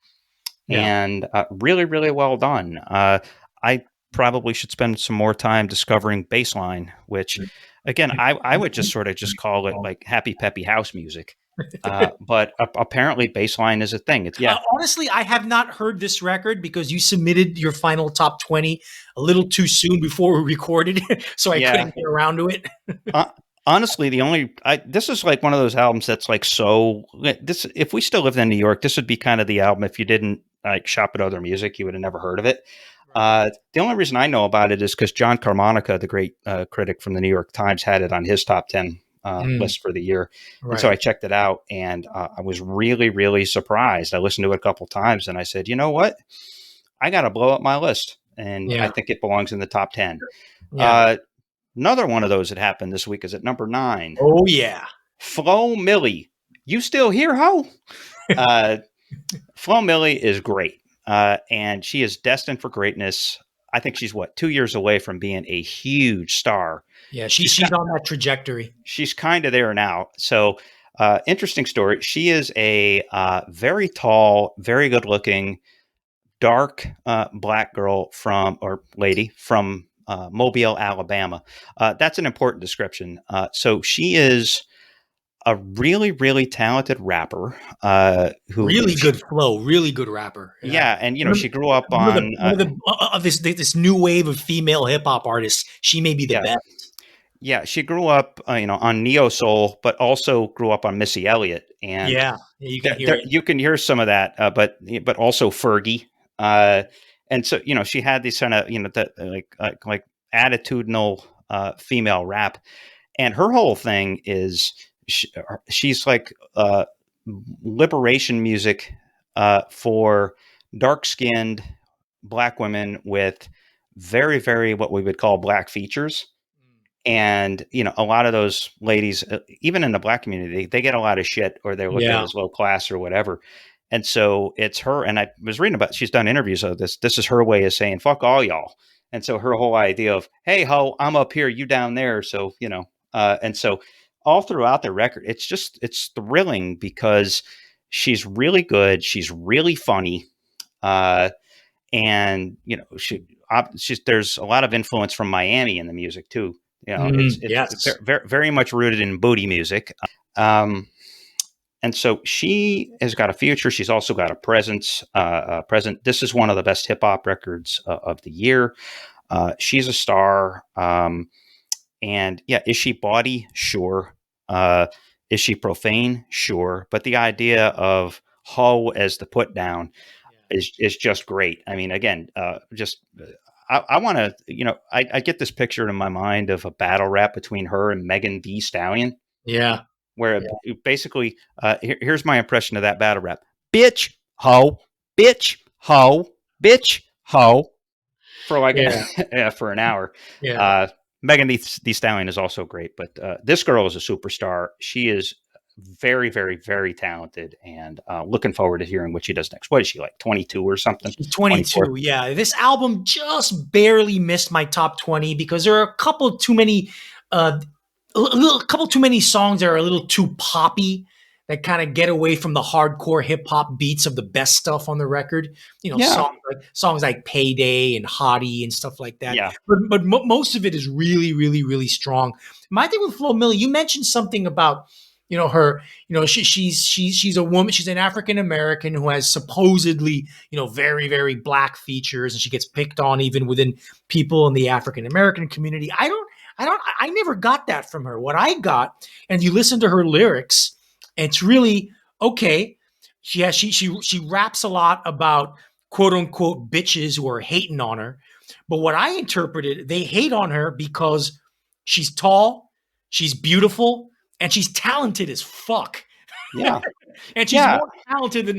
Yeah. And really, really well done. I probably should spend some more time discovering bassline, which again, I would just sort of just call it like happy, peppy house music. But apparently bassline is a thing. It's honestly, I have not heard this record because you submitted your final top 20 a little too soon before we recorded, so I couldn't get around to it. Honestly, this is like one of those albums that's like if we still lived in New York, this would be kind of the album. If you didn't like shop at Other Music, you would have never heard of it. Right. The only reason I know about it is because John Carmonica, the great critic from the New York Times, had it on his top 10 list for the year. Right. And so I checked it out, and I was really, really surprised. I listened to it a couple times, and I said, you know what? I got to blow up my list. And I think it belongs in the top 10. Yeah. Another one of those that happened this week is at number 9. Oh, yeah. Flo Milli. You still here, ho? Flo Milli is great. And she is destined for greatness. I think she's 2 years away from being a huge star. Yeah, she's on that trajectory. She's kind of there now. So interesting story. She is a very tall, very good looking, dark black girl lady from Mobile, Alabama. That's an important description. So she is a really, really talented rapper who really good flow, really good rapper. Yeah, and she grew up on this new wave of female hip hop artists. She may be the best. Yeah, she grew up, on neo soul, but also grew up on Missy Elliott, and you can hear some of that, but also Fergie, and so she had these kind of like attitudinal female rap, and her whole thing is she's like liberation music for dark-skinned black women with very, very what we would call black features. And, a lot of those ladies, even in the black community, they get a lot of shit, or they're looked at as low class or whatever. And so it's her, and I was reading about, she's done interviews of this. This is her way of saying, fuck all y'all. And so her whole idea of, hey, ho, I'm up here, you down there. So, and so all throughout the record, it's thrilling because she's really good. She's really funny. And, there's a lot of influence from Miami in the music too. It's very, very much rooted in booty music. And so she has got a future. She's also got a present. This is one of the best hip hop records of the year. She's a star. And yeah, is she bawdy? Sure. Is she profane? Sure. But the idea of ho as the put down is just great. I mean, again, I want to, I get this picture in my mind of a battle rap between her and Megan Thee Stallion. Yeah. Where basically, here's my impression of that battle rap: bitch, ho, bitch, ho, bitch, ho, for like for an hour. Megan Thee Stallion is also great, but this girl is a superstar. She is very, very, very talented, and looking forward to hearing what she does next. What is she, like 22 or something? She's 22. 24. Yeah, this album just barely missed my top 20 because there are a couple too many songs that are a little too poppy, that kind of get away from the hardcore hip hop beats of the best stuff on the record. Songs like Payday and Hottie and stuff like that. Yeah. But most of it is really, really, really strong. My thing with Flo Milli, you mentioned something about her. She's a woman. She's an African American who has supposedly very, very black features, and she gets picked on even within people in the African American community. I never got that from her. What I got, and you listen to her lyrics, it's really okay. She raps a lot about quote unquote bitches who are hating on her. But what I interpreted, they hate on her because she's tall, she's beautiful, and she's talented as fuck. Yeah. And she's more talented than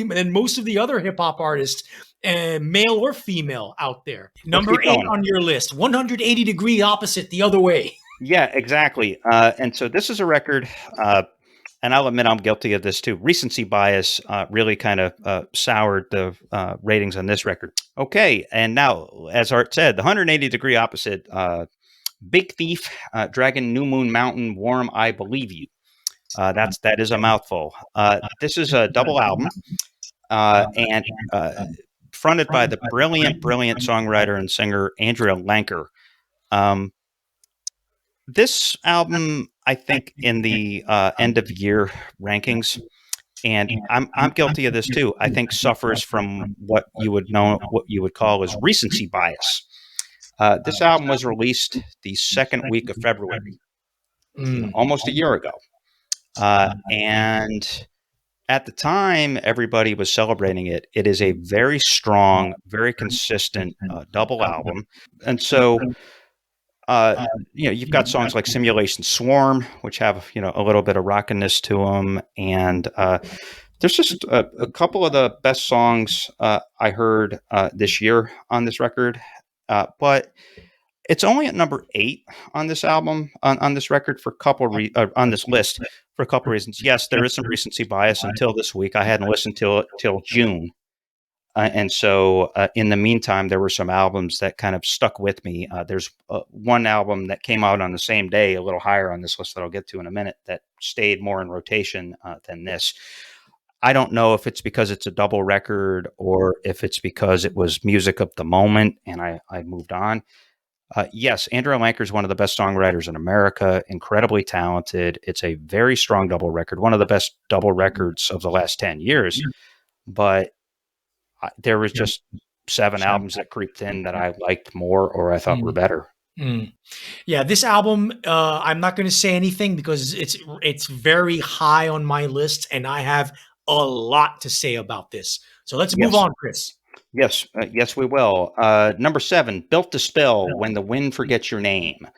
than most of the other hip hop artists, male or female, out there. Number 8 on your list, 180 degree opposite the other way. Yeah, exactly. And so this is a record, and I'll admit I'm guilty of this too. Recency bias really kind of soured the ratings on this record. Okay, and now, as Art said, the 180 degree opposite, Big Thief, Dragon, New Moon Mountain, Warm, I Believe You. That is a mouthful. This is a double album, and fronted by the brilliant songwriter and singer Andrea Lanker. This album, I think, in the end of year rankings, and I'm guilty of this too, I think suffers from what you would call as recency bias. This album was released the second week of February, almost a year ago. And at the time, everybody was celebrating it. It is a very strong, very consistent double album. And so, you've got songs like Simulation Swarm, which have, a little bit of rockiness to them. And there's just a couple of the best songs I heard this year on this record. But it's only at number 8 on this album, on this record for a couple on this list for a couple reasons. Yes, there is some recency bias until this week. I hadn't listened till June. And so in the meantime, there were some albums that kind of stuck with me. There's one album that came out on the same day, a little higher on this list that I'll get to in a minute, that stayed more in rotation than this. I don't know if it's because it's a double record or if it's because it was music of the moment and I moved on. Yes, Andrea Lanker is one of the best songwriters in America, incredibly talented. It's a very strong double record, one of the best double records of the last 10 years. But there was just 7 albums that creeped in that I liked more or I thought were better. Yeah, this album, I'm not going to say anything because it's very high on my list and I have a lot to say about this. So let's move on, Chris. Yes, we will. Number 7, Built to Spill, When the Wind Forgets Your Name.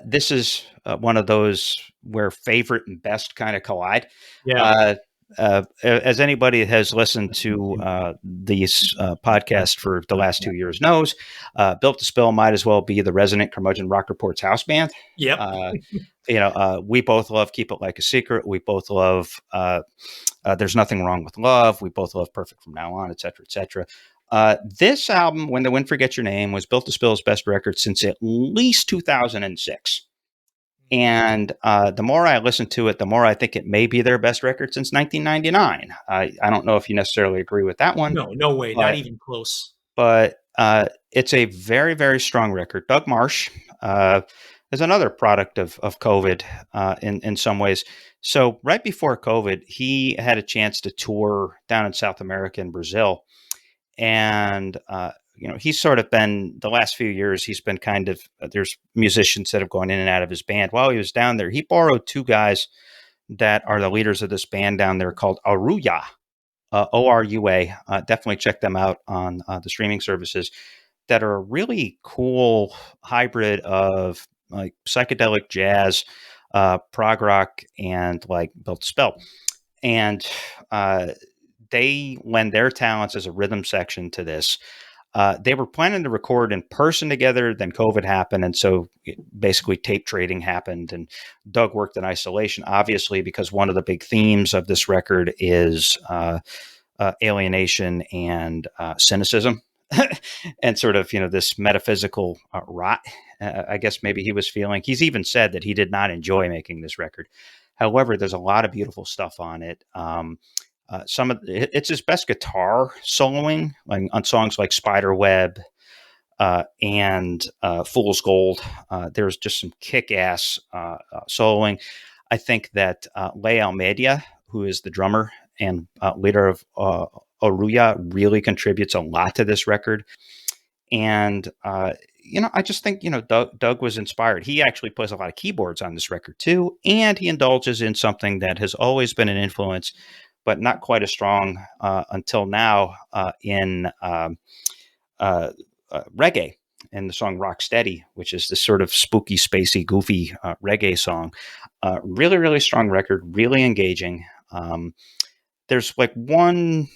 This is one of those where favorite and best kind of collide. Yeah. As anybody has listened to these podcasts for the last 2 years knows, Built to Spill might as well be the resident Curmudgeon Rock Report's house band. Yep. We both love Keep It Like a Secret. We both love There's Nothing Wrong with Love. We both love Perfect From Now On, et cetera, et cetera. This album, When the Wind Forgets Your Name, was Built to Spill's best record since at least 2006. And the more I listen to it, the more I think it may be their best record since 1999. I don't know if you necessarily agree with that one. No way. Not even close. But it's a very, very strong record. Doug Marsh is another product of COVID in some ways. So right before COVID, he had a chance to tour down in South America and Brazil. And he's sort of been, the last few years, he's been kind of, there's musicians that have gone in and out of his band. While he was down there, he borrowed two guys that are the leaders of this band down there called Aruya, Orua. Definitely check them out on the streaming services, that are a really cool hybrid of like psychedelic jazz, prog rock, and like Built to Spell. And they lend their talents as a rhythm section to this. They were planning to record in person together, then COVID happened, and so basically tape trading happened, and Doug worked in isolation, obviously, because one of the big themes of this record is alienation and cynicism. And sort of, this metaphysical rot, I guess maybe he was feeling. He's even said that he did not enjoy making this record. However, there's a lot of beautiful stuff on it. It's his best guitar soloing, like on songs like Spiderweb and Fool's Gold. There's just some kick-ass soloing. I think that Lay Almeida, who is the drummer and leader of Aruya, really contributes a lot to this record. And, I just think, Doug was inspired. He actually plays a lot of keyboards on this record too. And he indulges in something that has always been an influence, but not quite as strong until now in reggae, and the song Rock Steady, which is this sort of spooky, spacey, goofy reggae song. Really, really strong record, really engaging. There's like one,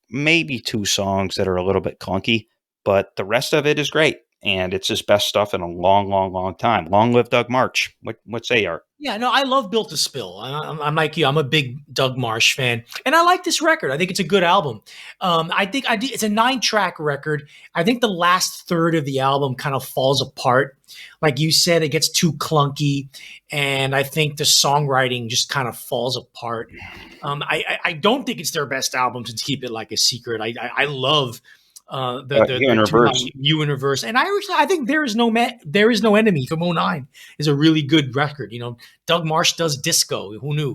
maybe two songs that are a little bit clunky, but the rest of it is great. And it's his best stuff in a long, long, long time. Long live Doug March. What say, Art? Yeah, no, I love Built to Spill. I'm like you. I'm a big Doug Marsh fan, and I like this record. I think it's a good album. I think it's a 9-track record. I think the last third of the album kind of falls apart. Like you said, it gets too clunky, and I think the songwriting just kind of falls apart. I don't think it's their best album, to keep it like a secret. I love the universe, and I think There Is No Enemy from 2009 is a really good record. Doug Marsh does disco. Who knew?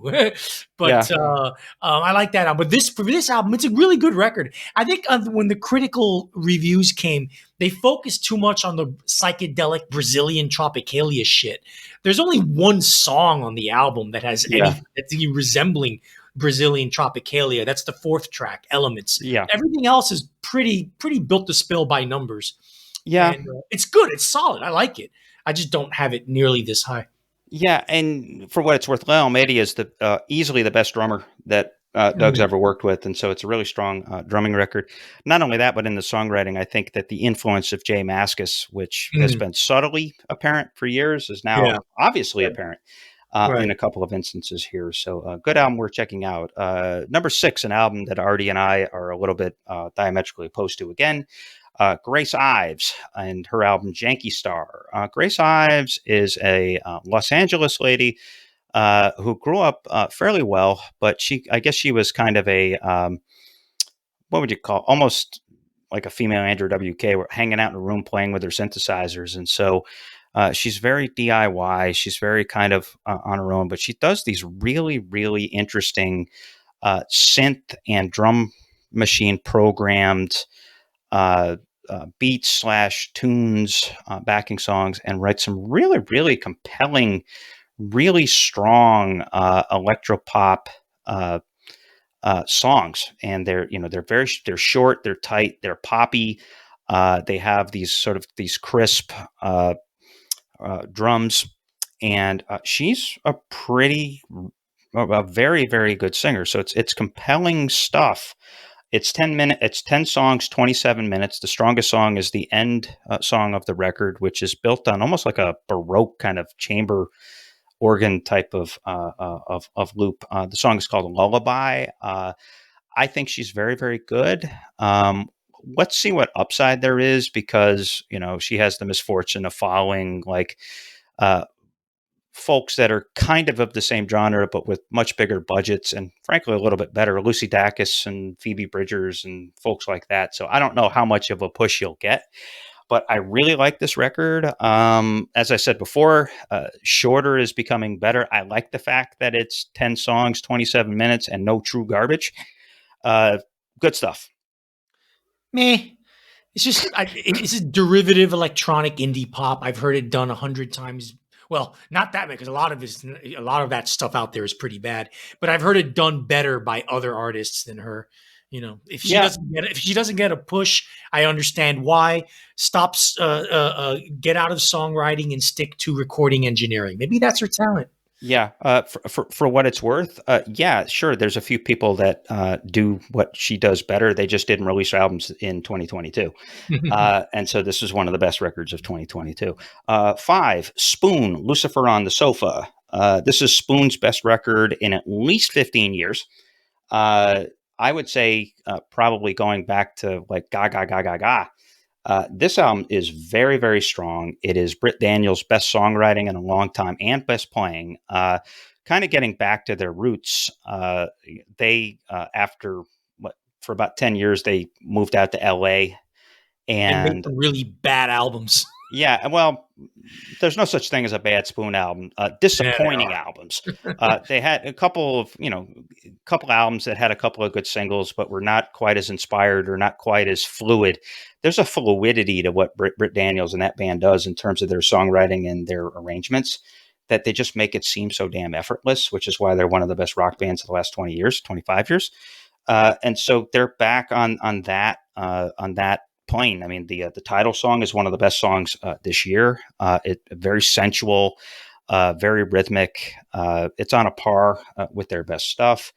But yeah. I like that album. But for this album, it's a really good record. I think when the critical reviews came, they focused too much on the psychedelic Brazilian tropicalia shit. There's only one song on the album that has anything resembling Brazilian tropicalia. That's the 4th track, Elements. Yeah. Everything else is pretty Built to Spill by numbers. Yeah. And, it's good. It's solid. I like it. I just don't have it nearly this high. Yeah. And for what it's worth, Leo Almeida is easily the best drummer that Doug's ever worked with. And so it's a really strong drumming record. Not only that, but in the songwriting, I think that the influence of Jay Mascis, which has been subtly apparent for years, is now obviously apparent. In a couple of instances here. So good album worth checking out. Number 6, an album that Artie and I are a little bit diametrically opposed to again. Grace Ives and her album Janky Star. Grace Ives is a Los Angeles lady who grew up fairly well, but I guess she was kind of a, what would you call, almost like a female Andrew WK, hanging out in a room playing with her synthesizers. And so she's very DIY. She's very kind of on her own, but she does these really, really interesting synth and drum machine programmed beats / tunes, backing songs, and writes some really, really compelling, really strong electropop songs. And they're short, they're tight, they're poppy. They have these crisp drums, and she's a very, very good singer. So it's compelling stuff. It's 10 songs, 27 minutes. The strongest song is the end song of the record, which is built on almost like a Baroque kind of chamber organ type of loop. The song is called Lullaby. I think she's very, very good. Let's see what upside there is, because, she has the misfortune of following like folks that are kind of the same genre, but with much bigger budgets and frankly a little bit better. Lucy Dacus and Phoebe Bridgers and folks like that. So I don't know how much of a push you'll get, but I really like this record. As I said before, shorter is becoming better. I like the fact that it's 10 songs, 27 minutes, and no true garbage. Good stuff. Me. It's just it's a derivative electronic indie pop. I've heard it done 100 times. Well, not that because a lot of that stuff out there is pretty bad. But I've heard it done better by other artists than her. You know, if she doesn't get a push, I understand why. Stops, get out of songwriting and stick to recording engineering. Maybe that's her talent. Yeah, for what it's worth, yeah, sure. There's a few people that do what she does better. They just didn't release albums in 2022, and so this is one of the best records of 2022. 5, Spoon, Lucifer on the Sofa. This is Spoon's best record in at least 15 years. I would say probably going back to like Ga Ga Ga Ga Ga. This album is very, very strong. It is Britt Daniels' best songwriting in a long time and best playing. Kind of getting back to their roots. They, after for about 10 years, they moved out to LA and made and some really bad albums. Yeah, well, there's no such thing as a bad Spoon album. Disappointing albums. They had a couple of albums that had a couple of good singles, but were not quite as inspired or not quite as fluid. There's a fluidity to what Britt Daniels and that band does in terms of their songwriting and their arrangements that they just make it seem so damn effortless, which is why they're one of the best rock bands of the last 20 years, 25 years. And so they're back on that plane. I mean, the title song is one of the best songs this year. It's very sensual, very rhythmic. It's on a par with their best stuff.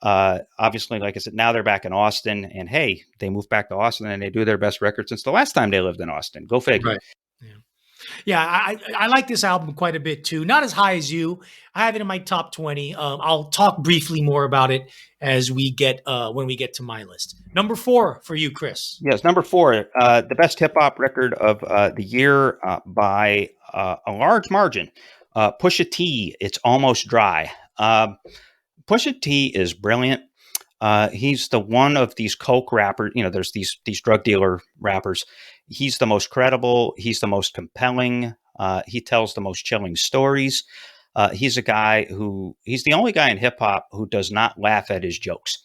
Obviously, like I said, now they're back in Austin, and hey, they moved back to Austin and they do their best record since the last time they lived in Austin. Go figure. Right. Yeah, I like this album quite a bit too. Not as high as you. I have it in my top 20. I'll talk briefly more about it as we get when we get to my list. Number 4 for you, Chris. Yes, number 4, the best hip hop record of the year by a large margin. Pusha T, It's Almost Dry. Pusha T is brilliant. He's the one of these coke rappers. You know, there's these drug dealer rappers. He's the most credible. He's the most compelling. He tells the most chilling stories. He's the only guy in hip hop who does not laugh at his jokes.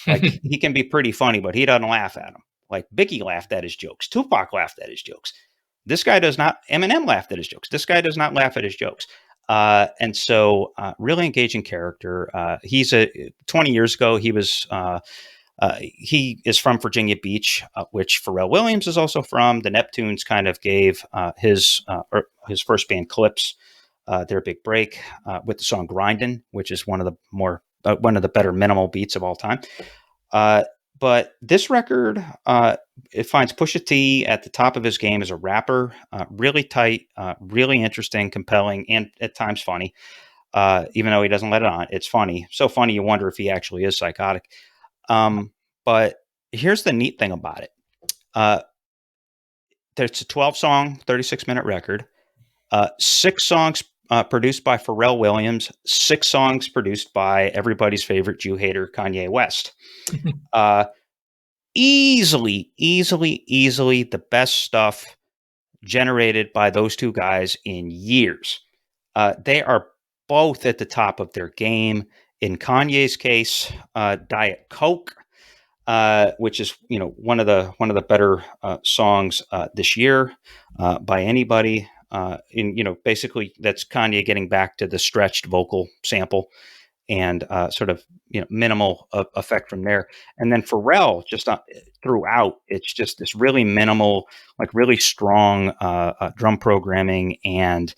Like he can be pretty funny, but he doesn't laugh at them. Like Biggie laughed at his jokes. Tupac laughed at his jokes. This guy does not. Eminem laughed at his jokes. This guy does not laugh at his jokes. And so really engaging character. 20 years ago, he is from Virginia Beach, which Pharrell Williams is also from. The Neptunes kind of gave his first band Clips their big break with the song Grindin', which is one of the better minimal beats of all time. But this record, it finds Pusha T at the top of his game as a rapper, really tight, really interesting, compelling, and at times funny. Even though he doesn't let it on, it's funny. So funny you wonder if he actually is psychotic. But here's the neat thing about it. There's a 12-song, 36-minute record. 6 songs produced by Pharrell Williams. 6 songs produced by everybody's favorite Jew hater, Kanye West. Easily the best stuff generated by those two guys in years. They are both at the top of their game. In Kanye's case, Diet Coke, which is one of the better songs this year by anybody. Basically that's Kanye getting back to the stretched vocal sample and sort of minimal effect from there. And then Pharrell just throughout, it's just this really minimal, like really strong drum programming, and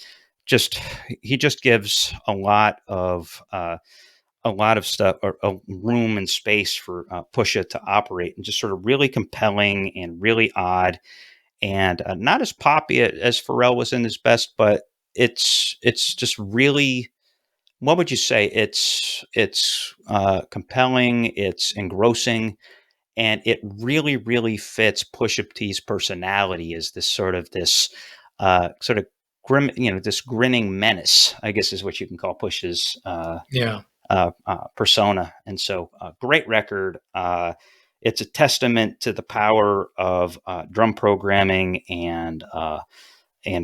he just gives a lot of stuff, or a room and space for Pusha to operate, and just sort of really compelling and really odd, and not as poppy as Pharrell was in his best, but it's just really, what would you say? It's compelling, it's engrossing, and it really, really fits Pusha T's personality as this sort of grim, this grinning menace, I guess is what you can call Pusha's persona. And so great record. It's a testament to the power of drum programming and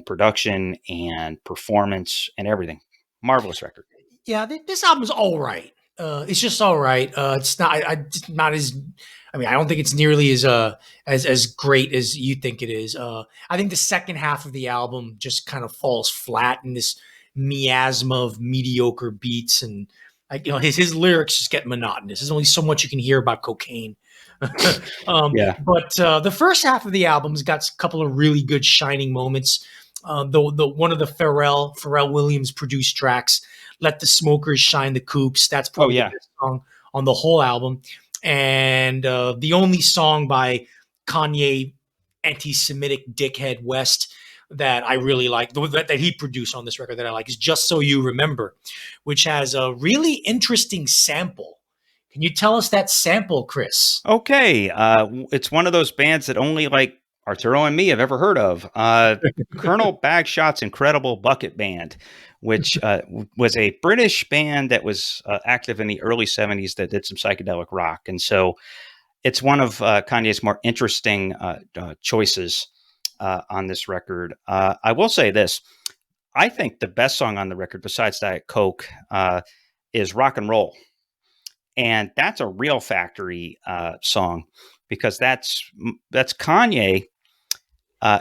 production and performance and everything. Marvelous record. Yeah, this album's all right. It's just all right. It's not. It's not as. I mean, I don't think it's nearly as great as you think it is. I think the second half of the album just kind of falls flat in this miasma of mediocre beats, and his lyrics just get monotonous. There's only so much you can hear about cocaine. Yeah. But the first half of the album's got a couple of really good shining moments. The one of the Pharrell Williams produced tracks, "Let the Smokers Shine the Coops." That's probably the best song on the whole album, and the only song by Kanye anti-Semitic dickhead West that I really like, that he produced on this record that I like, is "Just So You Remember," which has a really interesting sample. Can you tell us that sample, Chris? Okay. It's one of those bands that only like Arturo and me have ever heard of. Colonel Bagshot's Incredible Bucket Band, which was a British band that was active in the early 70s that did some psychedelic rock. And so it's one of Kanye's more interesting choices on this record. I will say this. I think the best song on the record, besides Diet Coke, is Rock and Roll. And that's a Real Factory song, because that's Kanye.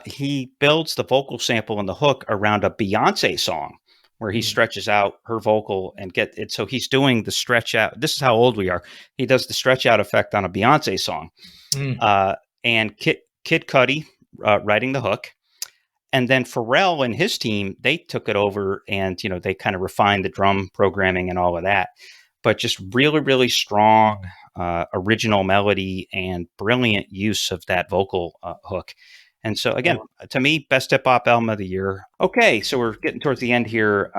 He builds the vocal sample and the hook around a Beyonce song where he stretches out her vocal and get it. So he's doing the stretch out. This is how old we are. He does the stretch out effect on a Beyonce song. And Kid Cudi writing the hook. And then Pharrell and his team, they took it over and, they kind of refined the drum programming and all of that. But just really, really strong original melody and brilliant use of that vocal hook. And so, again, to me, best hip-hop album of the year. Okay, so we're getting towards the end here.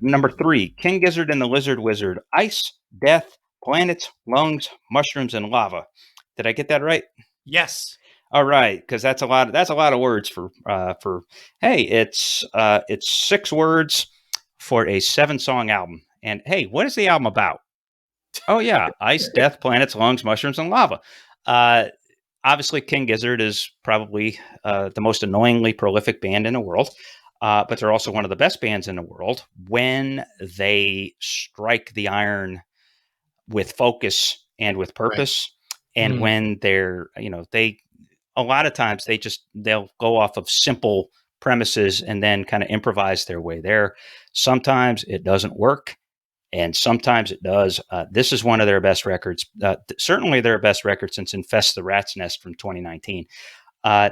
Number 3, King Gizzard and the Lizard Wizard. Ice, Death, Planets, Lungs, Mushrooms, and Lava. Did I get that right? Yes. All right, because that's a lot of words for hey, it's 6 words for a 7-song album. And hey, what is the album about? Oh yeah, Ice, Death, Planets, Lungs, Mushrooms, and Lava. Obviously, King Gizzard is probably the most annoyingly prolific band in the world, but they're also one of the best bands in the world when they strike the iron with focus and with purpose. Right. And when they're, a lot of times they'll go off of simple premises and then kind of improvise their way there. Sometimes it doesn't work. And sometimes it does. This is one of their best records. Certainly their best record since Infest the Rat's Nest from 2019.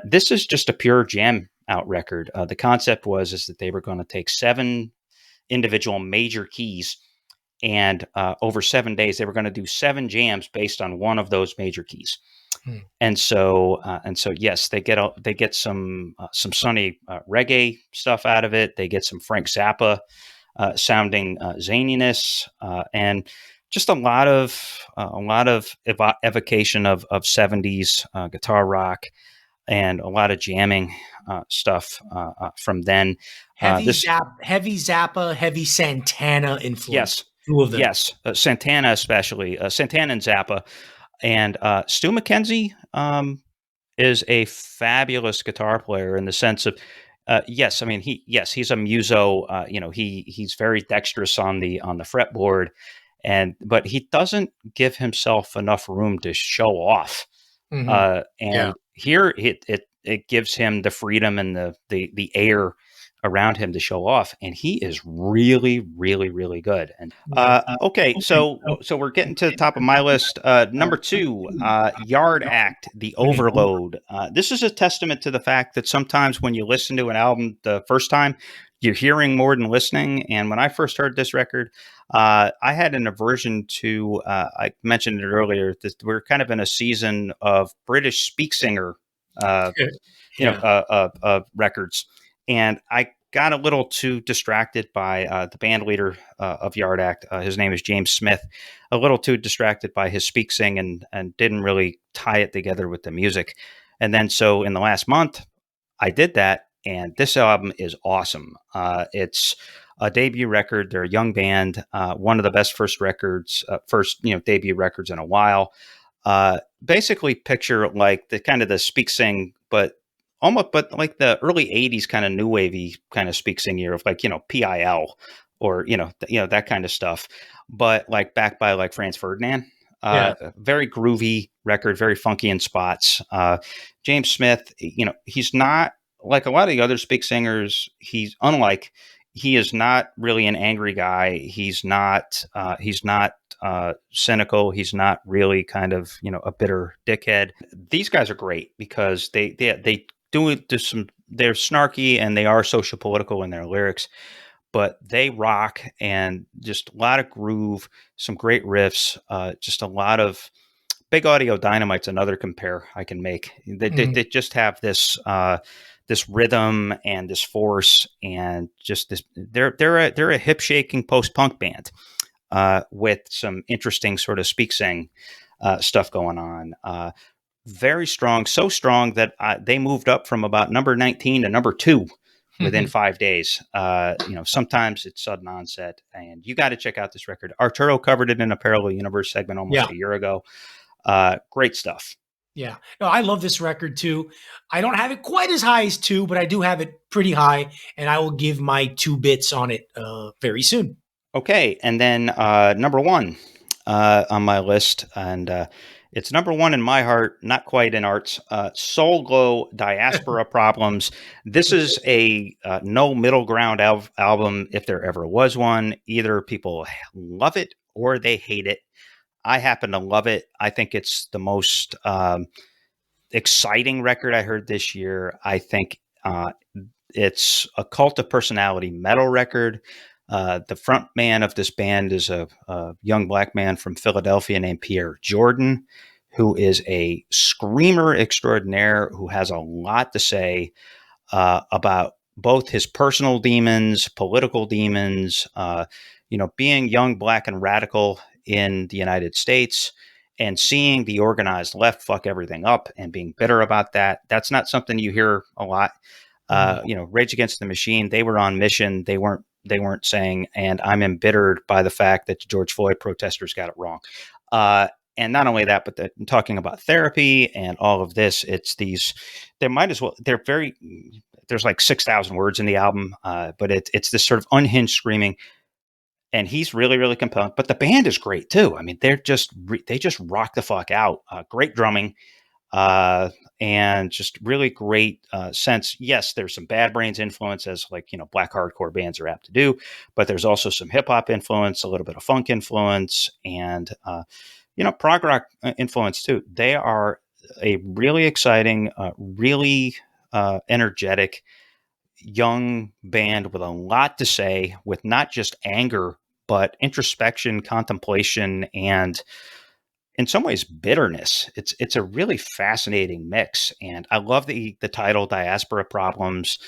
This is just a pure jam out record. The concept was that they were going to take 7 individual major keys, and over 7 days they were going to do 7 jams based on one of those major keys. And so yes, they get some sunny reggae stuff out of it. They get some Frank Zappa sounding zaniness, and just a lot of evocation of 70s guitar rock, and a lot of jamming stuff from then. Heavy Zappa, heavy Santana influence. Yes, 2 of them. Yes, Santana especially. Santana and Zappa. And Stu McKenzie is a fabulous guitar player in the sense of, yes, I mean he's a muso. He's very dexterous on the fretboard, but he doesn't give himself enough room to show off. Here it gives him the freedom and the air around him to show off, and he is really, really, really good. And okay, so we're getting to the top of my list. Number 2, Yard Act, The Overload. This is a testament to the fact that sometimes when you listen to an album the first time, you're hearing more than listening. And when I first heard this record, I had an aversion to, I mentioned it earlier, that we're kind of in a season of British speak singer records. And I got a little too distracted by the band leader of Yard Act. His name is James Smith. A little too distracted by his speak sing and didn't really tie it together with the music. And then so in the last month, I did that. And this album is awesome. It's a debut record. They're a young band. One of the best first debut records in a while. Basically picture like the kind of the speak sing, but like the early 80s kind of new wavy kind of speak sing year of like, PIL or that kind of stuff, but like backed by like Franz Ferdinand. Very groovy record, very funky in spots. James Smith, he's not like a lot of the other Speak singers. He is not really an angry guy. He's not cynical. He's not really kind of a bitter dickhead. These guys are great because they do some. They're snarky and they are social political in their lyrics, but they rock, and just a lot of groove, some great riffs, just a lot of Big Audio Dynamite's another compare I can make. They just have this this rhythm and this force, and just this. They're a hip shaking post punk band with some interesting sort of speak sing stuff going on. Very strong, so strong that they moved up from about number 19 to number 2 within 5 days. Sometimes it's sudden onset, and you got to check out this record. Arturo covered it in a Parallel Universe segment almost a year ago. Great stuff. Yeah. No, I love this record too. I don't have it quite as high as 2, but I do have it pretty high, and I will give my 2 bits on it very soon. Okay. And then number 1 on my list, and it's number 1 in my heart, not quite in Art's. Soul Glo, Diaspora Problems. This is a no middle ground album, if there ever was one. Either people love it or they hate it. I happen to love it. I think it's the most exciting record I heard this year. I think it's a cult of personality metal record. The front man of this band is a young black man from Philadelphia named Pierre Jordan, who is a screamer extraordinaire who has a lot to say about both his personal demons, political demons, being young, black, and radical in the United States, and seeing the organized left fuck everything up and being bitter about that. That's not something you hear a lot. Rage Against the Machine, they were on mission. They weren't saying, and I'm embittered by the fact that the George Floyd protesters got it wrong. And not only that, but talking about therapy and all of this, there's like 6,000 words in the album, but it's this sort of unhinged screaming. And he's really, really compelling. But the band is great too. I mean, they just rock the fuck out. Great drumming, and just really great sense. Yes, there's some Bad Brains influence, as black hardcore bands are apt to do, but there's also some hip hop influence, a little bit of funk influence, and prog rock influence too. They are a really exciting, really energetic young band with a lot to say, with not just anger, but introspection, contemplation, and in some ways bitterness. It's a really fascinating mix. And I love the title, Diaspora Problems.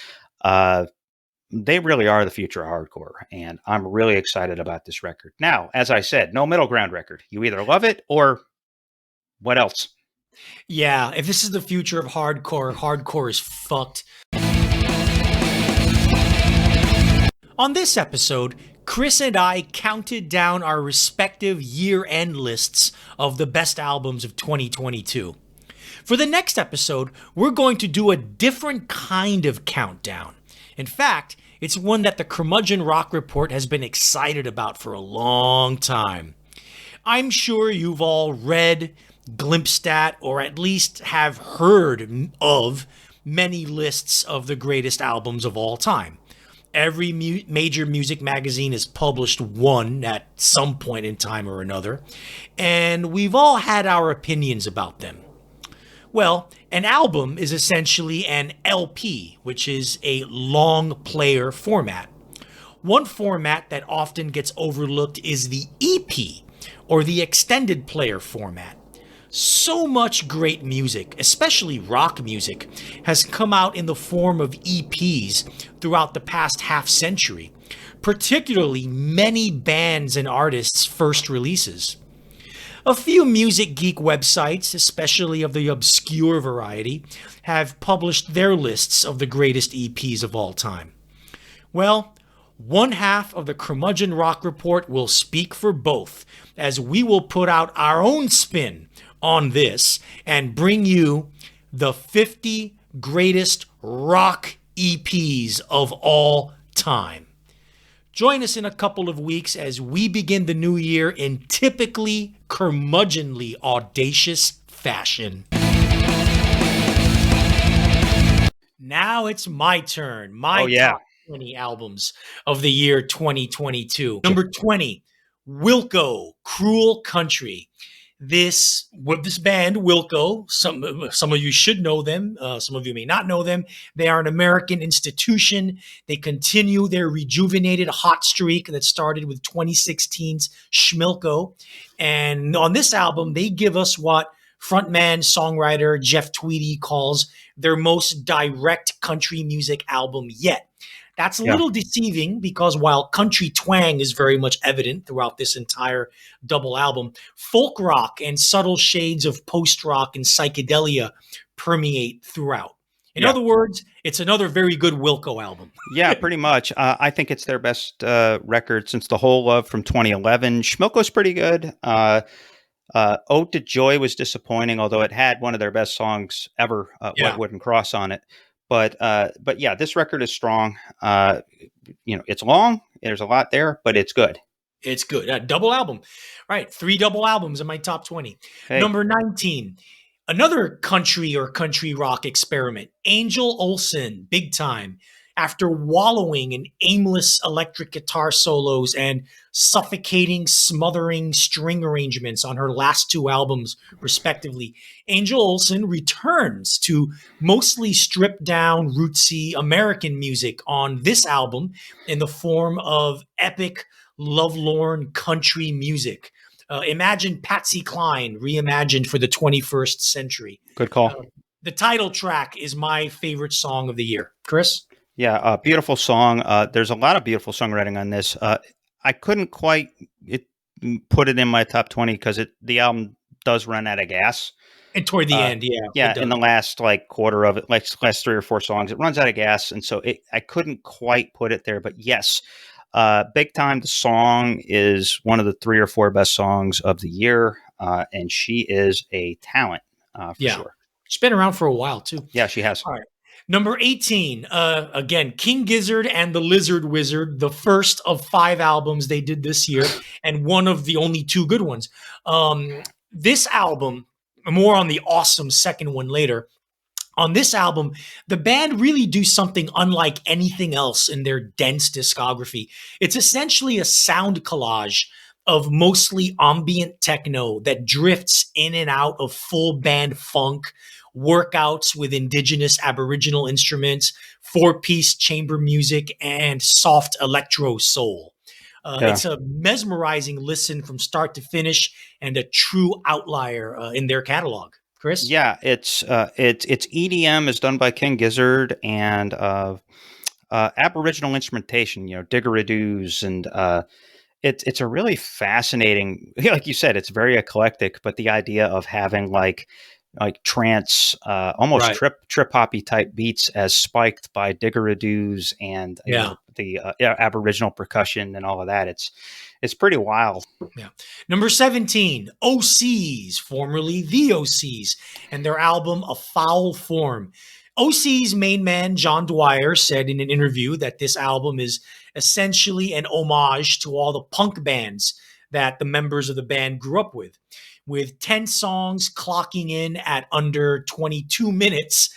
They really are the future of hardcore. And I'm really excited about this record. Now, as I said, no middle ground record. You either love it or what else? Yeah, if this is the future of hardcore is fucked. On this episode, Chris and I counted down our respective year-end lists of the best albums of 2022. For the next episode, we're going to do a different kind of countdown. In fact, it's one that the Curmudgeon Rock Report has been excited about for a long time. I'm sure you've all read, glimpsed at, or at least have heard of many lists of the greatest albums of all time. Every major music magazine has published one at some point in time or another, and we've all had our opinions about them. Well, an album is essentially an LP, which is a long player format. One format that often gets overlooked is the EP, or the extended player format. So much great music, especially rock music, has come out in the form of EPs throughout the past half century, particularly many bands and artists' first releases. A few music geek websites, especially of the obscure variety, have published their lists of the greatest EPs of all time. Well, one half of the Curmudgeon Rock Report will speak for both, as we will put out our own spin on this and bring you the 50 greatest rock EPs of all time. Join us in a couple of weeks as we begin the new year in typically curmudgeonly audacious fashion. Now it's my turn. Top 20 albums of the year 2022. Number 20, Wilco, Cruel Country. This band, Wilco, some of you should know them. Some of you may not know them. They are an American institution. They continue their rejuvenated hot streak that started with 2016's Schmilko. And on this album, they give us what frontman songwriter Jeff Tweedy calls their most direct country music album yet. That's a little deceiving because while country twang is very much evident throughout this entire double album, folk rock and subtle shades of post-rock and psychedelia permeate throughout. In other words, it's another very good Wilco album. Yeah, pretty much. I think it's their best record since The Whole Love from 2011. Schmilko's pretty good. Ode to Joy was disappointing, although it had one of their best songs ever, Wet Wooden Cross, on it. But yeah, this record is strong. It's long. There's a lot there, but it's good. It's good. Double album. Right. 3 double albums in my top 20. Hey. Number 19, another country or country rock experiment. Angel Olsen, Big Time. After wallowing in aimless electric guitar solos and suffocating, smothering string arrangements on her last 2 albums, respectively, Angel Olsen returns to mostly stripped down, rootsy American music on this album in the form of epic, lovelorn country music. Imagine Patsy Cline reimagined for the 21st century. Good call. The title track is my favorite song of the year. Chris? Yeah, beautiful song. There's a lot of beautiful songwriting on this. I couldn't quite put it in my top 20 because the album does run out of gas. And toward the end, yeah, in the last quarter of it, last 3 or 4 songs, it runs out of gas, and so I couldn't quite put it there. But yes, Big Time, the song is one of the 3 or 4 best songs of the year, and she is a talent for sure. She's been around for a while too. Yeah, she has. All right. Number 18, again, King Gizzard and the Lizard Wizard, the first of 5 albums they did this year, and one of the only 2 good ones. This album, more on the awesome second one later. On this album, the band really do something unlike anything else in their dense discography. It's essentially a sound collage of mostly ambient techno that drifts in and out of full band funk, workouts with indigenous Aboriginal instruments, 4-piece chamber music, and soft electro soul. It's a mesmerizing listen from start to finish and a true outlier in their catalog. Chris? Yeah, it's EDM is done by King Gizzard and Aboriginal instrumentation, didgeridoos, and it's a really fascinating, like you said, it's very eclectic, but the idea of having like trance, almost trip hoppy type beats as spiked by didgeridoos and the Aboriginal percussion and all of that. It's pretty wild. Yeah. Number 17, OCs, formerly the OCs, and their album A Foul Form. OC's main man, John Dwyer, said in an interview that this album is essentially an homage to all the punk bands that the members of the band grew up with 10 songs clocking in at under 22 minutes.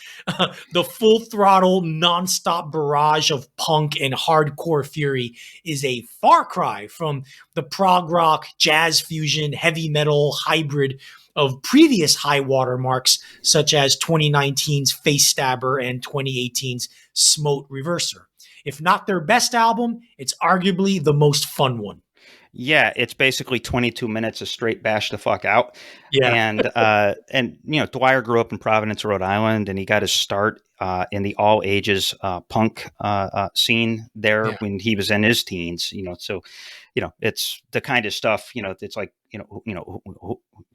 The full-throttle, nonstop barrage of punk and hardcore fury is a far cry from the prog rock, jazz fusion, heavy metal hybrid of previous high watermarks, such as 2019's Face Stabber and 2018's Smote Reverser. If not their best album, it's arguably the most fun one. Yeah, it's basically 22 minutes of straight bash the fuck out. Yeah. And Dwyer grew up in Providence, Rhode Island, and he got his start in the all ages punk scene there when he was in his teens, so it's the kind of stuff, it's like,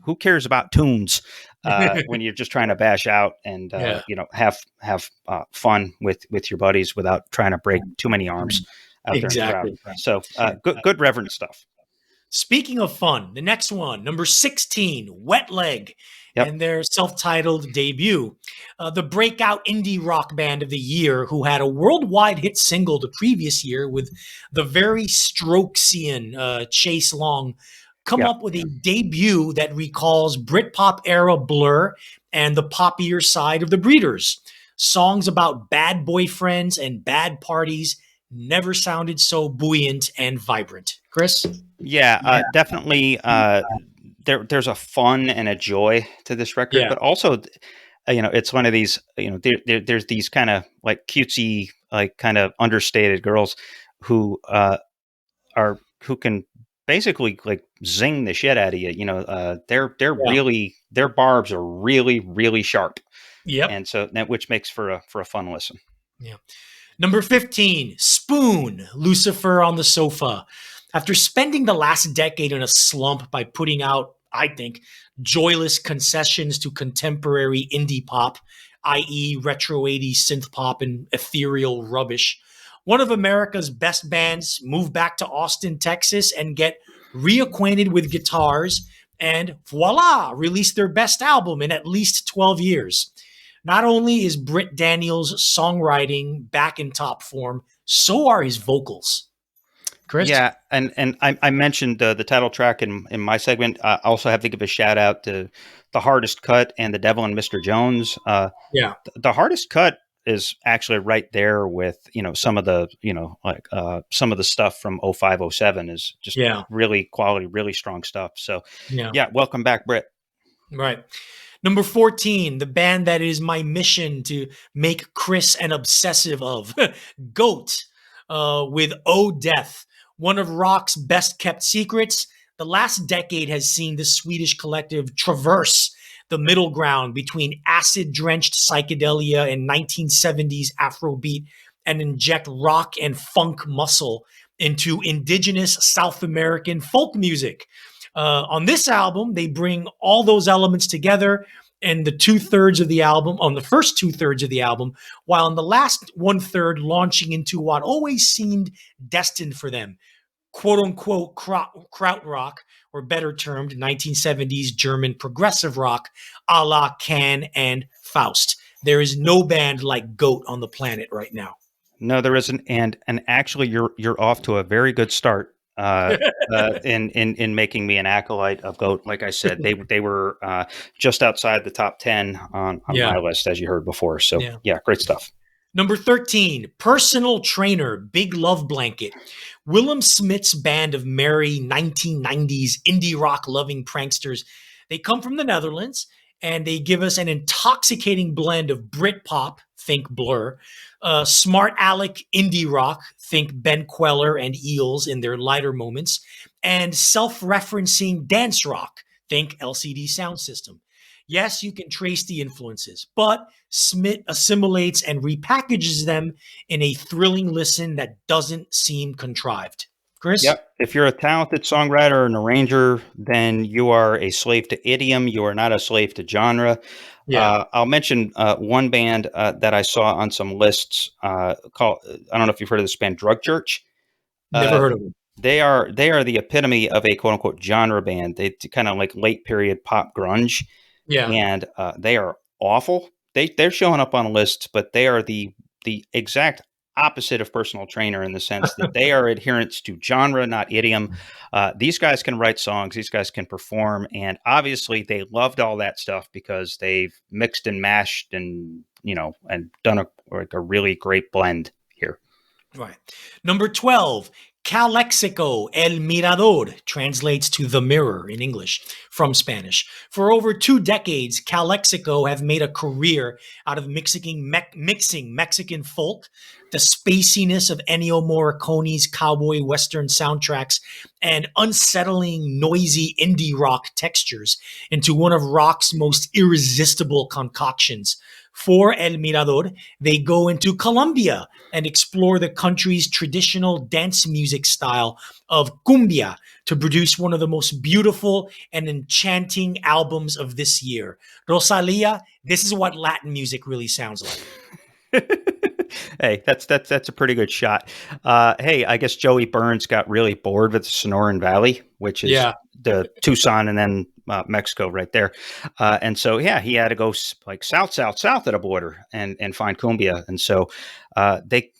who cares about tunes when you're just trying to bash out and have fun with your buddies without trying to break too many arms out there in the crowd. So good reverend stuff. Speaking of fun, the next one, number 16, Wet Leg, and their self-titled debut. The breakout indie rock band of the year, who had a worldwide hit single the previous year with the very Strokesian Chase Long, come up with a debut that recalls Britpop era Blur and the poppier side of the Breeders. Songs about bad boyfriends and bad parties never sounded so buoyant and vibrant. Chris? Definitely. There's a fun and a joy to this record, but also, it's one of these, there's these kind of like cutesy, like kind of understated girls who can basically like zing the shit out of you. They're really, their barbs are really, really sharp. Yep. And so that, which makes for a fun listen. Yeah. Number 15, Spoon, Lucifer on the Sofa. After spending the last decade in a slump by putting out, I think, joyless concessions to contemporary indie pop, i.e. retro 80s synth pop and ethereal rubbish, one of America's best bands moved back to Austin, Texas and get reacquainted with guitars and voila, released their best album in at least 12 years. Not only is Britt Daniels' songwriting back in top form, so are his vocals. Chris? Yeah, and I mentioned the title track in my segment. I also have to give a shout out to The Hardest Cut and The Devil and Mr. Jones. The Hardest Cut is actually right there with, some of the, some of the stuff from 0507 is just really quality, really strong stuff. So welcome back, Britt. Right. Number 14, the band that is my mission to make Chris an obsessive of, Goat, with Oh Death, one of rock's best kept secrets. The last decade has seen the Swedish collective traverse the middle ground between acid-drenched psychedelia and 1970s Afrobeat and inject rock and funk muscle into indigenous South American folk music. On this album, they bring all those elements together in the first two-thirds of the album, while in the last one-third launching into what always seemed destined for them, quote-unquote krautrock, or better termed 1970s German progressive rock, a la Can and Faust. There is no band like Goat on the planet right now. No, there isn't, and actually, you're off to a very good start. In making me an acolyte of Goat. Like I said, they were just outside the top 10 on my list, as you heard before. So great stuff. Number 13, Personal Trainer, Big Love Blanket. Willem Smith's band of merry 1990s indie rock loving pranksters. They come from the Netherlands and they give us an intoxicating blend of Britpop, think Blur, smart aleck indie rock, think Ben Queller and Eels in their lighter moments, and self-referencing dance rock, think LCD Sound System. Yes, you can trace the influences, but Smith assimilates and repackages them in a thrilling listen that doesn't seem contrived. Chris? Yep. If you're a talented songwriter or an arranger, then you are a slave to idiom. You are not a slave to genre. I'll mention one band that I saw on some lists called, I don't know if you've heard of this band, Drug Church. Never heard of them. They are the epitome of a quote unquote genre band. They kind of like late period pop grunge. Yeah. And they are awful. They're showing up on lists, but they are the exact opposite of Personal Trainer in the sense that they are adherents to genre, not idiom. These guys can write songs. These guys can perform. And obviously they loved all that stuff because they've mixed and mashed and, and done a really great blend here. Right. Number 12, Calexico, El Mirador, translates to the mirror in English from Spanish. For over 2 decades, Calexico have made a career out of mixing Mexican folk, the spaciness of Ennio Morricone's cowboy western soundtracks, and unsettling, noisy indie rock textures into one of rock's most irresistible concoctions. For El Mirador, they go into Colombia and explore the country's traditional dance music style of cumbia to produce one of the most beautiful and enchanting albums of this year. Rosalia, this is what Latin music really sounds like. Hey, that's a pretty good shot. Hey, I guess Joey Burns got really bored with the Sonoran Valley, which is the Tucson and then Mexico right there. And so, yeah, he had to go like south of the border and find cumbia. And so they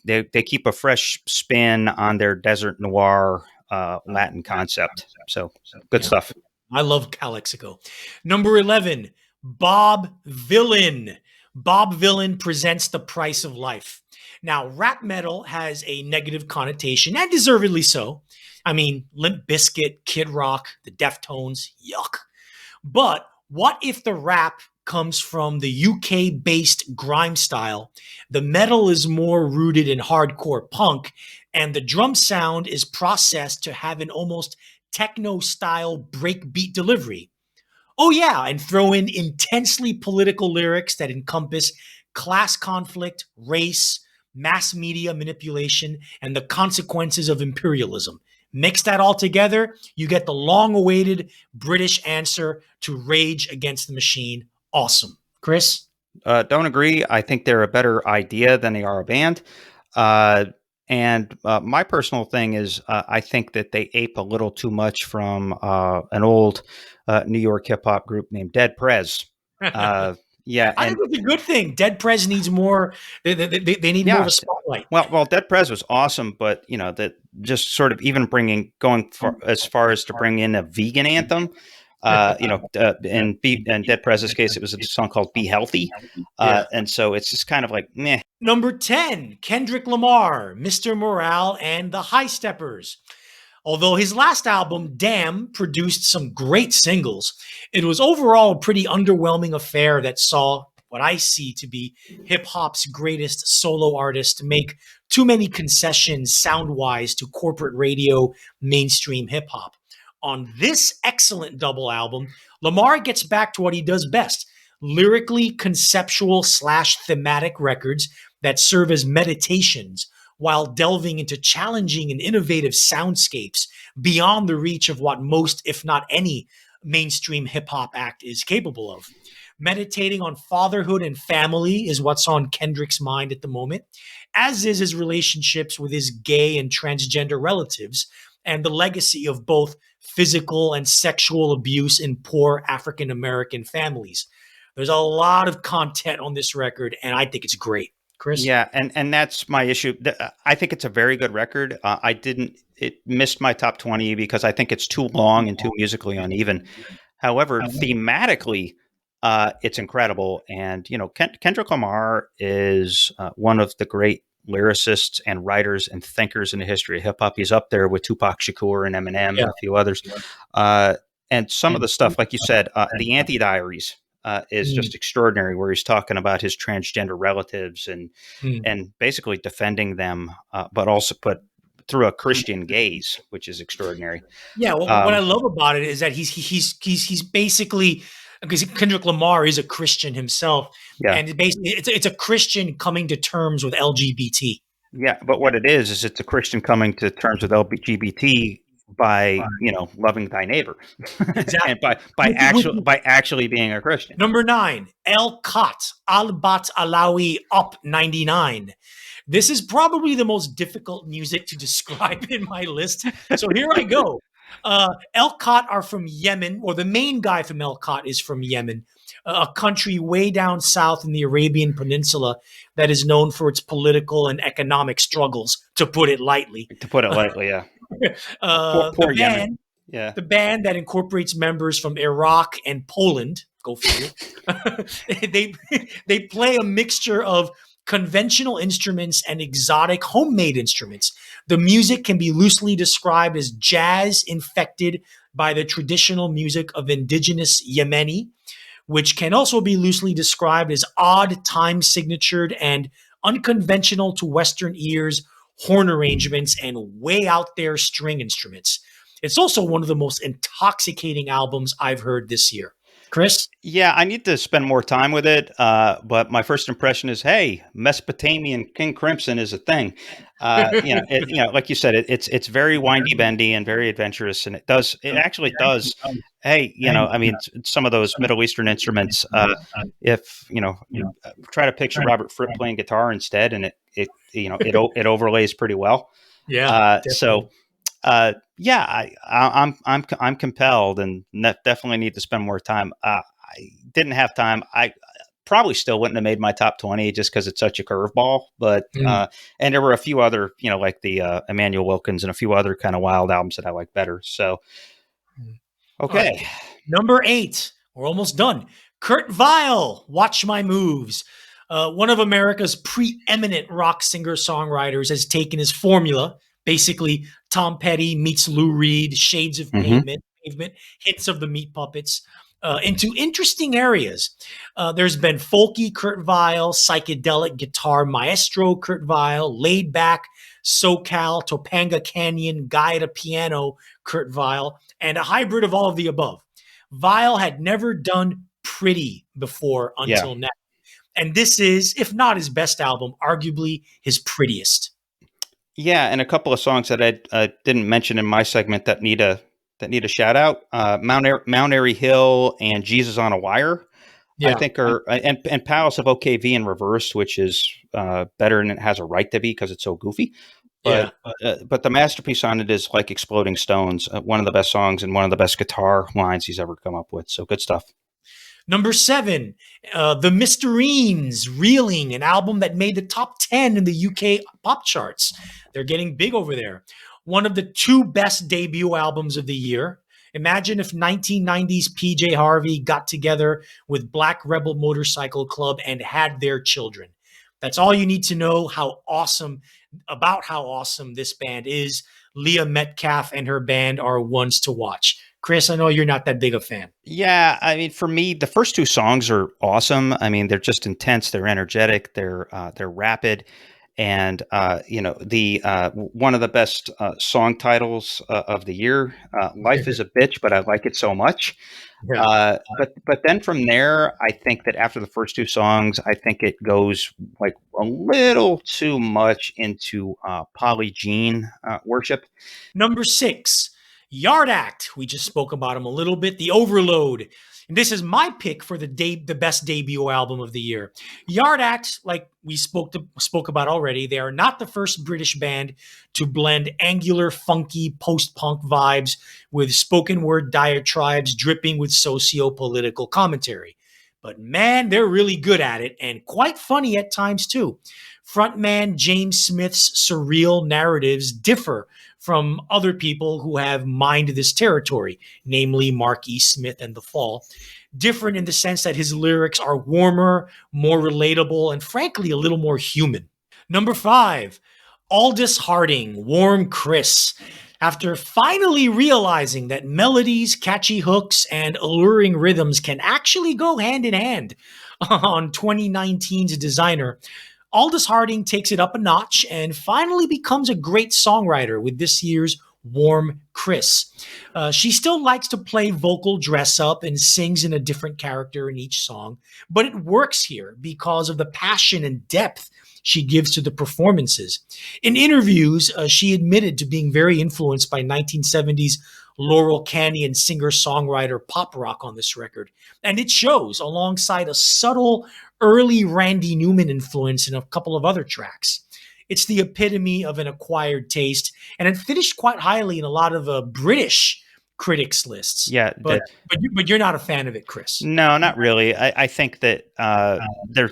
keep a fresh spin on their desert noir Latin concept. So good stuff. I love Calexico. Number 11, Bob Villain. Bob Villain presents The Price of Life. Now, rap metal has a negative connotation, and deservedly so. I mean, Limp Bizkit, Kid Rock, the Deftones, yuck. But what if the rap comes from the UK-based grime style, the metal is more rooted in hardcore punk, and the drum sound is processed to have an almost techno-style breakbeat delivery? Oh yeah, and throw in intensely political lyrics that encompass class conflict, race, mass media manipulation, and the consequences of imperialism. Mix that all together, you get the long-awaited British answer to Rage Against the Machine. Awesome. Chris? Don't agree. I think they're a better idea than they are a band. And my personal thing is I think that they ape a little too much from an old New York hip hop group named Dead Prez. Yeah, I think it's a good thing. Dead Prez needs more. They need more of a spotlight. Well, Dead Prez was awesome, but that just sort of even going as far as to bring in a vegan anthem. In Dead Prez's case, it was a song called "Be Healthy," and so it's just kind of like meh. Number 10, Kendrick Lamar, Mr. Morale and the High Steppers. Although his last album, Damn, produced some great singles, it was overall a pretty underwhelming affair that saw what I see to be hip-hop's greatest solo artist make too many concessions sound-wise to corporate radio mainstream hip-hop. On this excellent double album, Lamar gets back to what he does best, lyrically conceptual / thematic records that serve as meditations while delving into challenging and innovative soundscapes beyond the reach of what most, if not any, mainstream hip-hop act is capable of. Meditating on fatherhood and family is what's on Kendrick's mind at the moment, as is his relationships with his gay and transgender relatives and the legacy of both physical and sexual abuse in poor African-American families. There's a lot of content on this record, and I think it's great. Chris? Yeah, and that's my issue. I think it's a very good record. It missed my top 20 because I think it's too long and too musically uneven. However, thematically, it's incredible. And, Kendrick Lamar is one of the great lyricists and writers and thinkers in the history of hip hop. He's up there with Tupac Shakur and Eminem and a few others. And some of the stuff, like you said, the Anti-Diaries is just extraordinary, where he's talking about his transgender relatives and basically defending them, but also put through a Christian gaze, which is extraordinary. Yeah, what I love about it is that he's basically, because Kendrick Lamar is a Christian himself, and basically it's a Christian coming to terms with LGBT. Yeah, but what it is it's a Christian coming to terms with LGBT by loving thy neighbor, exactly. and by actually being a Christian. Number 9, El Khat, Al-Bat Alawi Up 99. This is probably the most difficult music to describe in my list, so here I go. El Khat are from Yemen, or the main guy from El Khat is from Yemen, a country way down south in the Arabian Peninsula that is known for its political and economic struggles, to put it lightly. Yeah. Poor Yemen. The band that incorporates members from Iraq and Poland, go figure, they play a mixture of conventional instruments and exotic homemade instruments. The music can be loosely described as jazz infected by the traditional music of indigenous Yemeni, which can also be loosely described as odd time signatured and unconventional to Western ears horn arrangements and way out there string instruments. It's also one of the most intoxicating albums I've heard this year. Chris? Yeah, I need to spend more time with it. But my first impression is, hey, Mesopotamian King Crimson is a thing. Like you said, it's very windy bendy and very adventurous, and it actually does. Hey, I mean, some of those Middle Eastern instruments. If you try to picture Robert Fripp playing guitar instead, and it overlays pretty well. Yeah, So I'm compelled, and definitely need to spend more time. I didn't have time. I probably still wouldn't have made my top 20 just because it's such a curveball. But and there were a few other, like the Emmanuel Wilkins and a few other kind of wild albums that I like better. So okay, right. Number 8. We're almost done. Kurt Weill, Watch My Moves. One of America's preeminent rock singer-songwriters has taken his formula, basically Tom Petty meets Lou Reed, shades of pavement, hints of the Meat Puppets, into interesting areas. There's been folky Kurt Weill, psychedelic guitar maestro Kurt Weill, laid back SoCal, Topanga Canyon, guy at a piano Kurt Weill, and a hybrid of all of the above. Weill had never done pretty before until now. And this is, if not his best album, arguably his prettiest. Yeah, and a couple of songs that I didn't mention in my segment that need a shout out: Mount Airy Hill and Jesus on a Wire. Yeah. I think are and Palace of OKV in reverse, which is better and it has a right to be because it's so goofy. But the masterpiece on it is like Exploding Stones, one of the best songs and one of the best guitar lines he's ever come up with. So good stuff. Number 7, The Mysterines, Reeling, an album that made the top 10 in the UK pop charts. They're getting big over there. One of the 2 best debut albums of the year. Imagine if 1990s PJ Harvey got together with Black Rebel Motorcycle Club and had their children. That's all you need to know how awesome this band is. Leah Metcalf and her band are ones to watch. Chris, I know you're not that big a fan. Yeah, I mean, for me, the first 2 songs are awesome. I mean, they're just intense. They're energetic. They're rapid, and one of the best song titles of the year. Life is a bitch, but I like it so much. Yeah. But then from there, I think that after the first 2 songs, I think it goes like a little too much into Polly Jean worship. Number 6. Yard Act. We just spoke about him a little bit. The Overload. And this is my pick for the best debut album of the year. Yard Act, like we spoke about already, they are not the first British band to blend angular, funky, post-punk vibes with spoken word diatribes dripping with socio-political commentary. But man, they're really good at it and quite funny at times too. Frontman James Smith's surreal narratives differ from other people who have mined this territory, namely Mark E. Smith and The Fall. Different in the sense that his lyrics are warmer, more relatable, and frankly, a little more human. Number 5, Aldous Harding, Warm Chris. After finally realizing that melodies, catchy hooks, and alluring rhythms can actually go hand in hand on 2019's Designer, Aldous Harding takes it up a notch and finally becomes a great songwriter with this year's Warm Chris. She still likes to play vocal dress up and sings in a different character in each song, but it works here because of the passion and depth she gives to the performances. In interviews, she admitted to being very influenced by 1970s Laurel Canyon singer-songwriter pop rock on this record. And it shows alongside a subtle early Randy Newman influence in a couple of other tracks. It's the epitome of an acquired taste, and it finished quite highly in a lot of British critics lists. Yeah, but you're not a fan of it, Chris. No, not really. I think that there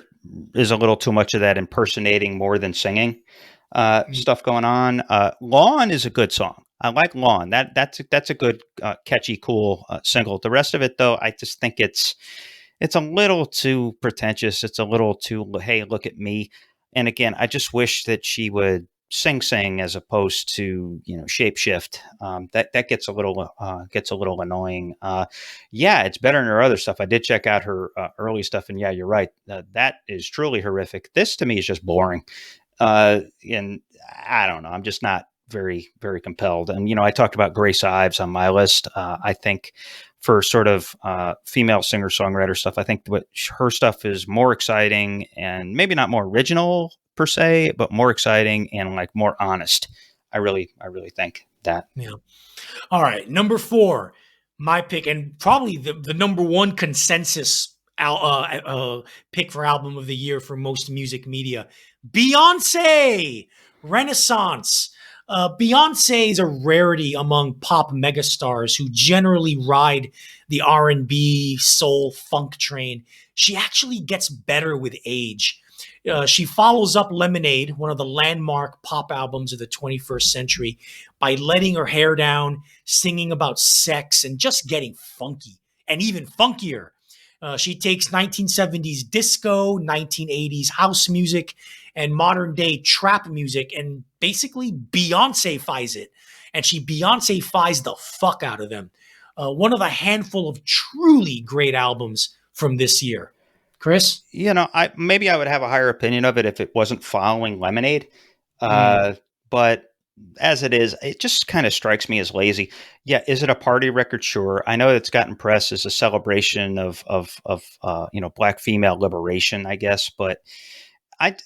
is a little too much of that impersonating more than singing stuff going on. Lawn is a good song. I like Lawn. That's a good, catchy, cool single. The rest of it, though, I just think it's a little too pretentious. It's a little too, hey, look at me. And again, I just wish that she would sing as opposed to shape shift. That gets a little annoying. Yeah, it's better than her other stuff. I did check out her early stuff, and yeah, you're right. That is truly horrific. This to me is just boring. And I don't know. I'm just not very, very compelled. And I talked about Grace Ives on my list. I think for sort of female singer-songwriter stuff. I think what her stuff is more exciting and maybe not more original per se, but more exciting and like more honest. I really think that. Yeah. All right. Number 4, my pick, and probably the number one consensus pick for album of the year for most music media, Beyonce Renaissance. Beyonce is a rarity among pop megastars who generally ride the R&B, soul, funk train. She actually gets better with age. She follows up Lemonade, one of the landmark pop albums of the 21st century, by letting her hair down, singing about sex, and just getting funky, and even funkier. She takes 1970s disco, 1980s house music, and modern day trap music, and basically Beyonce-fies it. And she Beyonce-fies the fuck out of them. One of a handful of truly great albums from this year. Chris? Maybe I would have a higher opinion of it if it wasn't following Lemonade. But as it is, it just kind of strikes me as lazy. Yeah, is it a party record? Sure. I know it's gotten press as a celebration of Black female liberation, I guess. But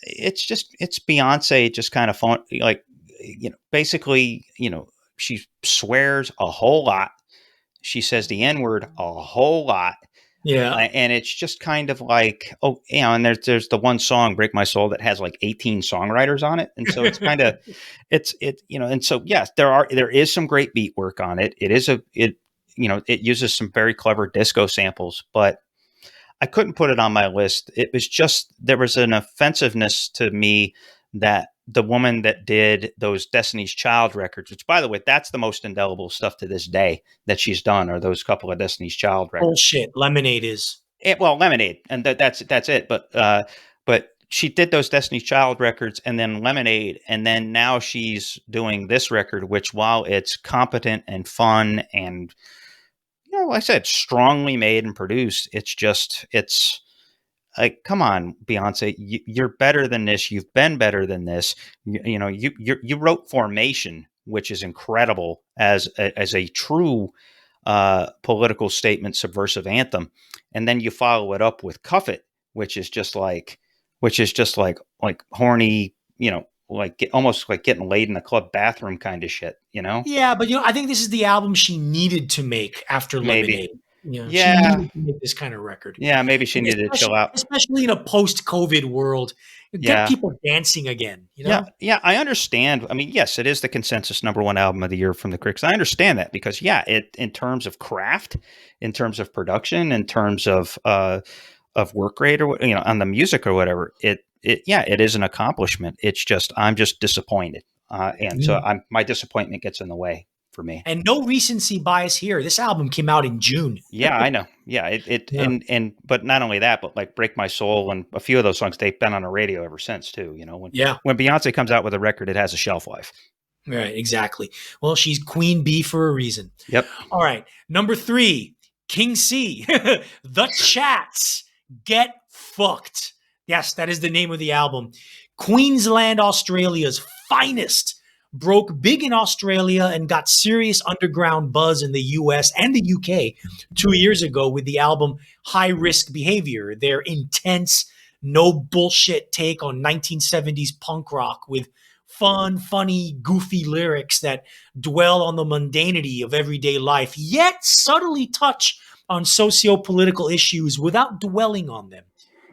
it's Beyonce just kind of fun, like, basically, she swears a whole lot. She says the N-word a whole lot. Yeah. And it's just kind of like, and there's the one song, Break My Soul, that has like 18 songwriters on it. And so it's kind of, and so, yes, there is some great beat work on it. It uses some very clever disco samples, but I couldn't put it on my list. It was just, there was an offensiveness to me that the woman that did those Destiny's Child records, which, by the way, that's the most indelible stuff to this day that she's done, are those couple of Destiny's Child records. Bullshit. Lemonade is. Lemonade, and that's it. But she did those Destiny's Child records, and then Lemonade, and then now she's doing this record, which, while it's competent and fun and, like I said, strongly made and produced, it's like, come on, Beyonce, you're better than this. You've been better than this. You wrote Formation, which is incredible as a true political statement, subversive anthem, and then you follow it up with Cuff It, which is just like horny, almost like getting laid in a club bathroom kind of shit, Yeah, but I think this is the album she needed to make after Lemonade. Yeah. She needed to make this kind of record. Yeah, maybe she needed to chill out. Especially in a post-COVID world. Get people dancing again, Yeah, I understand. I mean, yes, it is the consensus number one album of the year from the critics. I understand that because, in terms of craft, in terms of production, in terms of work rate, or on the music or whatever, it is an accomplishment. It's just, I'm just disappointed, so my disappointment gets in the way for me. And no recency bias here. This album came out in June. Yeah, I know. Yeah, but not only that, but like Break My Soul and a few of those songs, they've been on the radio ever since too. When Beyonce comes out with a record, it has a shelf life. Right, exactly. Well, she's Queen Bee for a reason. Yep. All right, number 3, King C, The Chats, Get Fucked. Yes, that is the name of the album. Queensland, Australia's finest. Broke big in Australia and got serious underground buzz in the US and the UK 2 years ago with the album High Risk Behavior, their intense, no bullshit take on 1970s punk rock with fun, funny, goofy lyrics that dwell on the mundanity of everyday life, yet subtly touch on socio-political issues without dwelling on them.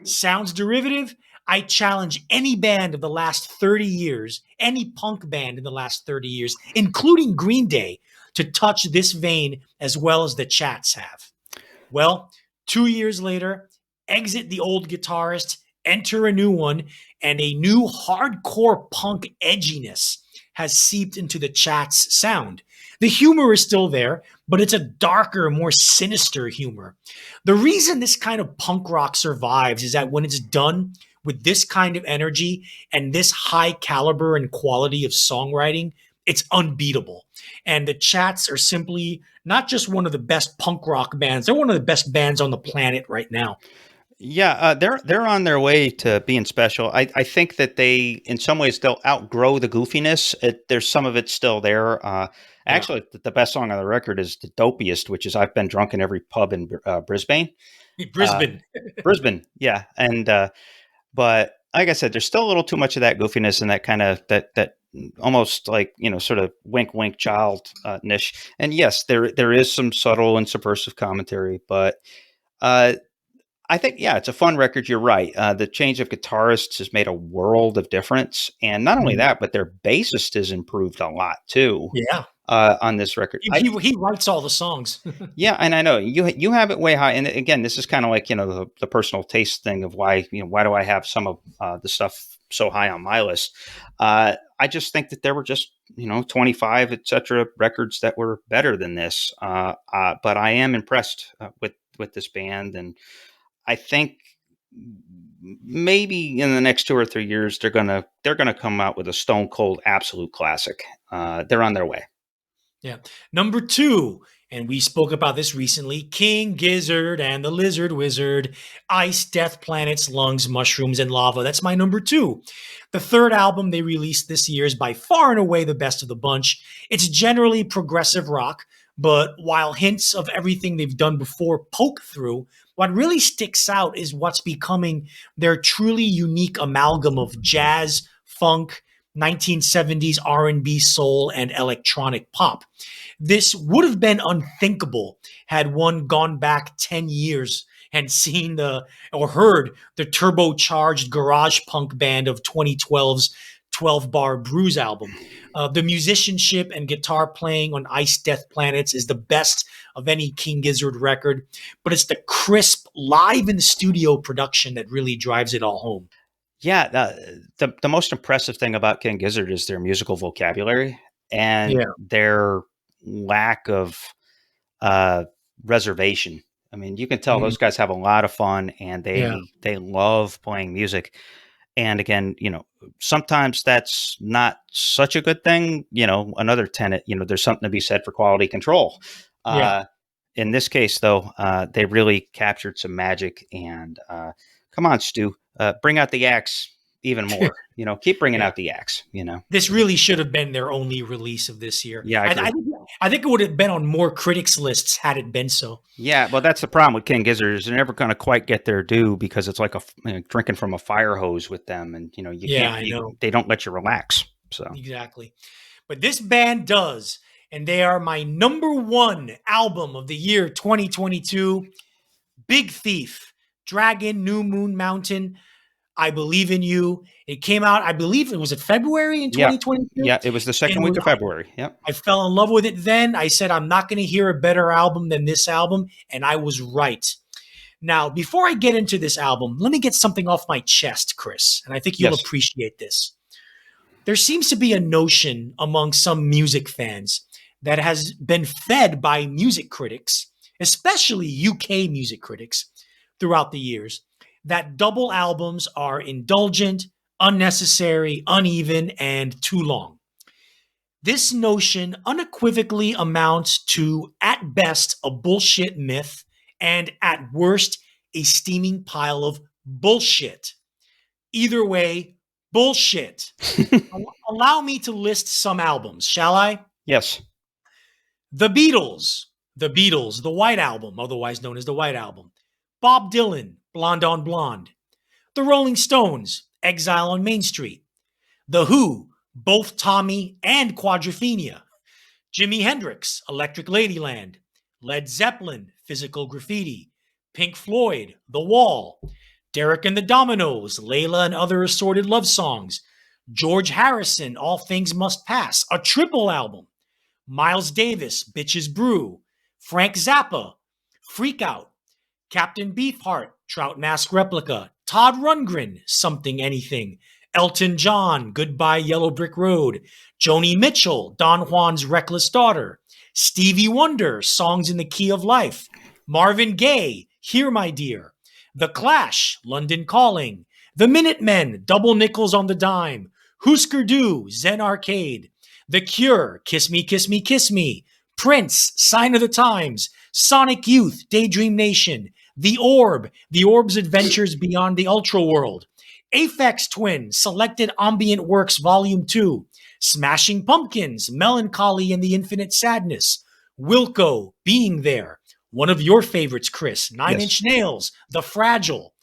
Sounds derivative? I challenge any band of the last 30 years, any punk band in the last 30 years, including Green Day, to touch this vein as well as the Chats have. Well, 2 years later, exit the old guitarist, enter a new one, and a new hardcore punk edginess has seeped into the Chats sound. The humor is still there, but it's a darker, more sinister humor. The reason this kind of punk rock survives is that when it's done with this kind of energy and this high caliber and quality of songwriting, it's unbeatable. And the Chats are simply not just one of the best punk rock bands, they're one of the best bands on the planet right now. Yeah, they're on their way to being special. I think that they, in some ways, they'll outgrow the goofiness. There's some of it still there. Yeah. Actually, the best song on the record is the dopiest, which is "I've Been Drunk in Every Pub in Brisbane." Uh, Brisbane. Brisbane, yeah, and but like I said, there's still a little too much of that goofiness and that kind of that almost like sort of wink wink child niche. And yes, there is some subtle and subversive commentary, but uh, I think, yeah, it's a fun record. You're right. The change of guitarists has made a world of difference. And not only Mhm. that, but their bassist has improved a lot too Yeah. on this record. He writes all the songs. Yeah, and I know you have it way high. And again, this is kind of like the personal taste thing of why do I have some of the stuff so high on my list? I just think that there were just 25 etc. records that were better than this. But I am impressed with this band, and I think maybe in the next 2 or 3 years they're gonna come out with a stone cold absolute classic. They're on their way. Yeah. Number 2, and we spoke about this recently, King Gizzard and the Lizard Wizard, Ice, Death Planets, Lungs, Mushrooms, and Lava. That's my number 2. The third album they released this year is by far and away the best of the bunch. It's generally progressive rock, but while hints of everything they've done before poke through, what really sticks out is what's becoming their truly unique amalgam of jazz, funk, 1970s R&B, soul, and electronic pop. This would have been unthinkable had one gone back 10 years and seen or heard the turbocharged garage punk band of 2012's 12 Bar Bruise album. The musicianship and guitar playing on Ice Death Planets is the best of any King Gizzard record, but it's the crisp, live in the studio production that really drives it all home. Yeah, the most impressive thing about King Gizzard is their musical vocabulary and Yeah. their lack of uh, reservation. I mean, you can tell Mhm. those guys have a lot of fun and Yeah. they love playing music. And again, sometimes that's not such a good thing. Another tenet, there's something to be said for quality control. Yeah. Uh, in this case, though, they really captured some magic. And come on, Stu, bring out the axe even more. Keep bringing Yeah. out the axe. This really should have been their only release of this year. Yeah, I agree. I think it would have been on more critics' lists had it been so. Yeah, well, that's the problem with King Gizzard is they're never going to quite get their due because it's like drinking from a fire hose with them, and you Yeah, can't. I know. They don't let you relax. So Exactly. But this band does, and they are my number 1 album of the year 2022. Big Thief, Dragon, New Moon Mountain, I Believe in You. It came out, I believe it was February in yeah, 2022. it was the second And week of February. Yep. I fell in love with it then. I said, I'm not going to hear a better album than this album. And I was right. Now, before I get into this album, let me get something off my chest, Chris. And I think you'll Yes. appreciate this. There seems to be a notion among some music fans that has been fed by music critics, especially UK music critics, throughout the years, that double albums are indulgent, unnecessary, uneven, and too long. This notion unequivocally amounts to, at best, a bullshit myth, and at worst, a steaming pile of bullshit. Either way, bullshit. Allow me to list some albums, shall I? Yes. The Beatles, the White Album, otherwise known as the White Album. Bob Dylan, Blonde on Blonde. The Rolling Stones, Exile on Main Street. The Who, both Tommy and Quadrophenia. Jimi Hendrix, Electric Ladyland. Led Zeppelin, Physical Graffiti. Pink Floyd, The Wall. Derek and the Dominoes, Layla and Other Assorted Love Songs. George Harrison, All Things Must Pass, a triple album. Miles Davis, Bitches Brew. Frank Zappa, Freak Out. Captain Beefheart, Trout Mask Replica. Todd Rundgren, Something Anything. Elton John, Goodbye Yellow Brick Road. Joni Mitchell, Don Juan's Reckless Daughter. Stevie Wonder, Songs in the Key of Life. Marvin Gaye, Here My Dear. The Clash, London Calling. The Minutemen, Double Nickels on the Dime. Husker Du, Zen Arcade. The Cure, Kiss Me, Kiss Me, Kiss Me. Prince, Sign of the Times. Sonic Youth, Daydream Nation. The Orb, The Orb's Adventures Beyond the Ultra World. Aphex Twin, Selected Ambient Works Volume 2. Smashing Pumpkins, Melancholy and the Infinite Sadness. Wilco, Being There. One of your favorites, Chris, Nine Inch Nails, The Fragile.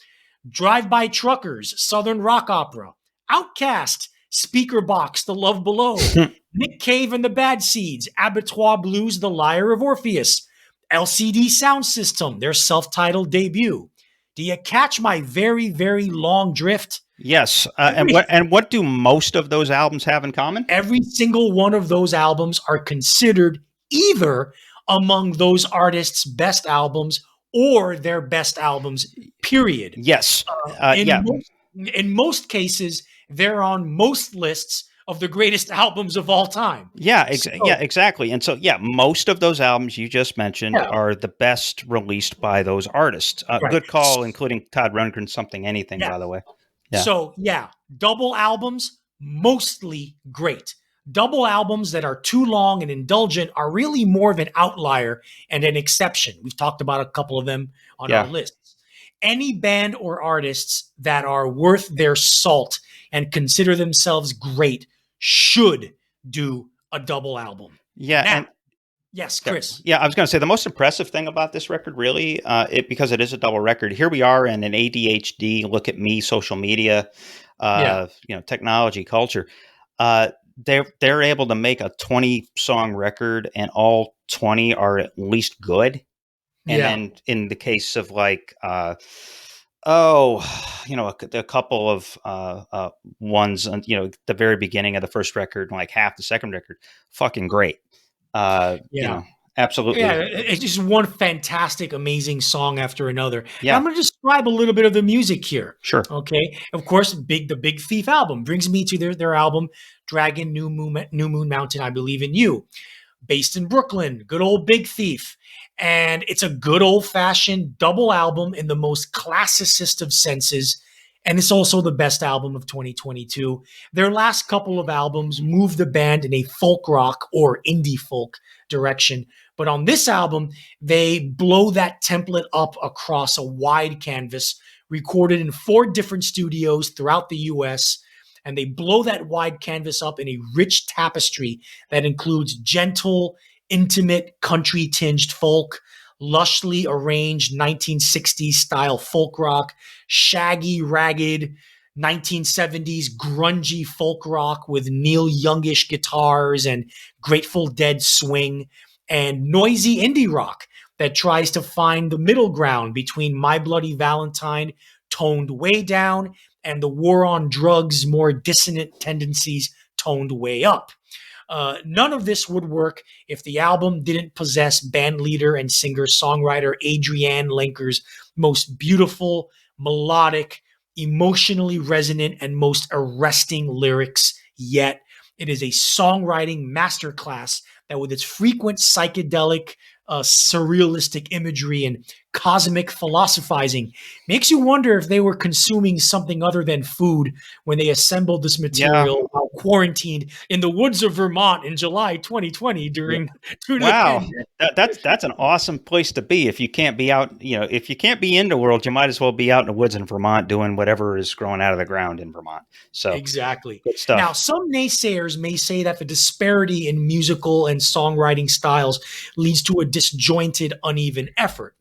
Drive-By Truckers, Southern Rock Opera. Outcast, Speaker Box, The Love Below. Nick Cave and the Bad Seeds, Abattoir Blues, The Lyre of Orpheus. LCD Sound System, their self-titled debut. Do you catch my very, very long drift? Yes. And what do most of those albums have in common? Every single one of those albums are considered either among those artists' best albums or their best albums, period. Yes. In most cases, they're on most lists of the greatest albums of all time. Yeah, exactly. And so, most of those albums you just mentioned are the best released by those artists. Right. Good call, including Todd Rundgren's Something Anything, by the way. Yeah. So, double albums, mostly great. Double albums that are too long and indulgent are really more of an outlier and an exception. We've talked about a couple of them on our lists. Any band or artists that are worth their salt and consider themselves great should do a double album. Yeah. Now, yes, Chris. Yeah, I was going to say the most impressive thing about this record, really, because it is a double record. Here we are in an ADHD, look at me, social media, technology culture. They're able to make a 20-song record, and all 20 are at least good. And then in the case of a couple of ones, the very beginning of the first record, like half the second record, fucking great. Absolutely. Yeah, it's just one fantastic, amazing song after another. Yeah. I'm going to describe a little bit of the music here. Sure. Okay. Of course, the Big Thief album brings me to their album, Dragon, New Moon Mountain, I Believe in You. Based in Brooklyn, good old Big Thief. And it's a good old-fashioned double album in the most classicist of senses. And it's also the best album of 2022. Their last couple of albums moved the band in a folk rock or indie folk direction. But on this album, they blow that template up across a wide canvas, recorded in 4 different studios throughout the US. And they blow that wide canvas up in a rich tapestry that includes gentle, intimate, country-tinged folk, lushly arranged 1960s style folk rock, shaggy, ragged 1970s grungy folk rock with Neil Youngish guitars and Grateful Dead swing, and noisy indie rock that tries to find the middle ground between My Bloody Valentine, toned way down, and the War on Drugs' more dissonant tendencies toned way up. None of this would work if the album didn't possess bandleader and singer-songwriter Adrienne Lenker's most beautiful, melodic, emotionally resonant, and most arresting lyrics yet. It is a songwriting masterclass that, with its frequent psychedelic, surrealistic imagery and cosmic philosophizing, makes you wonder if they were consuming something other than food when they assembled this material while quarantined in the woods of Vermont in July 2020 during wow, that's an awesome place to be. If you can't be out, if you can't be in the world, you might as well be out in the woods in Vermont doing whatever is growing out of the ground in Vermont. So exactly. Good stuff. Now, some naysayers may say that the disparity in musical and songwriting styles leads to a disjointed, uneven effort.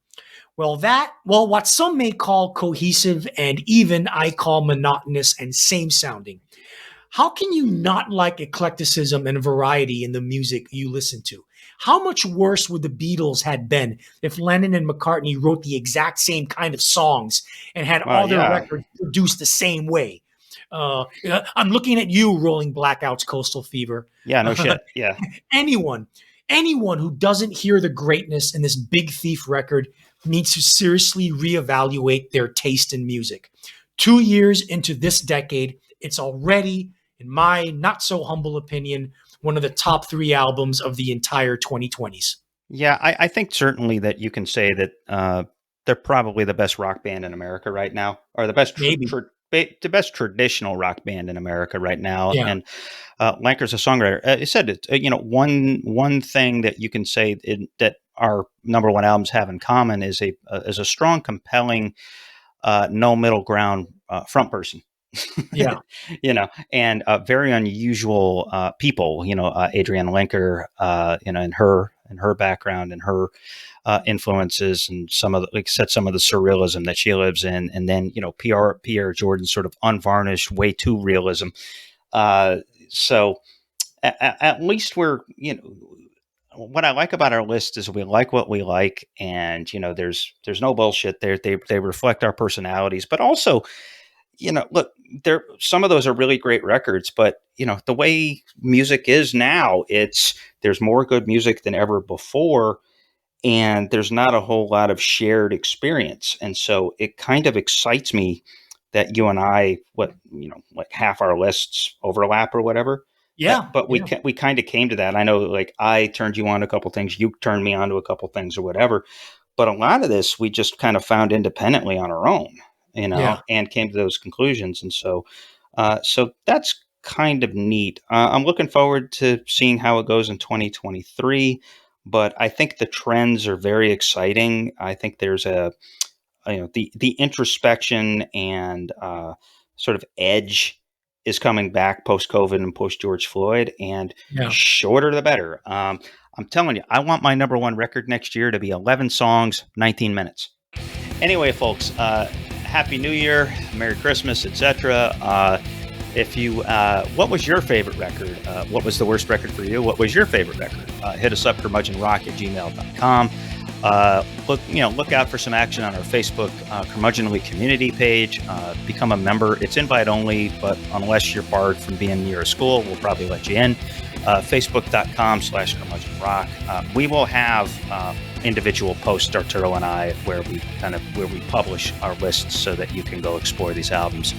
Well, what some may call cohesive and even I call monotonous and same-sounding. How can you not like eclecticism and variety in the music you listen to? How much worse would the Beatles had been if Lennon and McCartney wrote the exact same kind of songs and had all their records produced the same way? I'm looking at you, Rolling Blackouts, Coastal Fever. Yeah, no shit. Yeah. Anyone who doesn't hear the greatness in this Big Thief record needs to seriously reevaluate their taste in music. 2 years into this decade, it's already, in my not so humble opinion, one of the top 3 albums of the entire 2020s. Yeah, I think certainly that you can say that they're probably the best rock band in America right now, or the best the best traditional rock band in America right now. Yeah. And Lenker's a songwriter. He said it. One thing that you can say that our number one albums have in common is a strong, compelling, no middle ground front person. Yeah. And very unusual people. Adrienne Lenker, in her background and her influences, and some of the surrealism that she lives in, and then Pierre Jordan's sort of unvarnished, way too realism. So at least we're what I like about our list is we like what we like, and there's no bullshit there. They reflect our personalities, but also, look, some of those are really great records, but the way music is now, there's more good music than ever before, and there's not a whole lot of shared experience. And so it kind of excites me that you and I, like half our lists overlap or whatever. Yeah. But we kind of came to that. I know, like, I turned you on to a couple things, you turned me on to a couple things or whatever. But a lot of this we just kind of found independently on our own, and came to those conclusions. And so that's kind of neat. I'm looking forward to seeing how it goes in 2023. But I think the trends are very exciting. I think there's the introspection and sort of edge is coming back post-COVID and post-George Floyd, and shorter the better. I'm telling you, I want my number one record next year to be 11 songs, 19 minutes. Anyway, folks, Happy New Year, Merry Christmas, etc. What was your favorite record? What was the worst record for you? What was your favorite record? Hit us up, curmudgeonrock@gmail.com. Look out for some action on our Facebook Curmudgeonly community page. Become a member. It's invite only, but unless you're barred from being near a school, we'll probably let you in. Facebook.com/curmudgeonrock. We will have individual posts, Arturo and I, where we publish our lists so that you can go explore these albums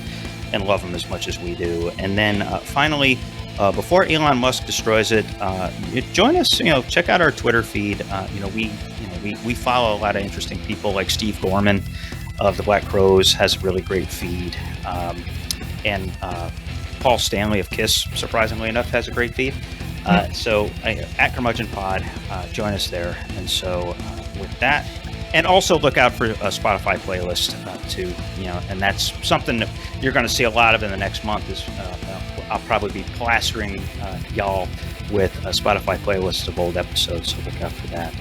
and love them as much as we do. And then finally, before Elon Musk destroys it, join us. Check out our Twitter feed. We follow a lot of interesting people, like Steve Gorman of the Black Crowes has a really great feed, and Paul Stanley of Kiss, surprisingly enough, has a great feed. So at Curmudgeon Pod, join us there. And so with that, and also look out for a Spotify playlist too. And that's something that you're going to see a lot of in the next month. I'll probably be plastering y'all with a Spotify playlist of old episodes. So look out for that.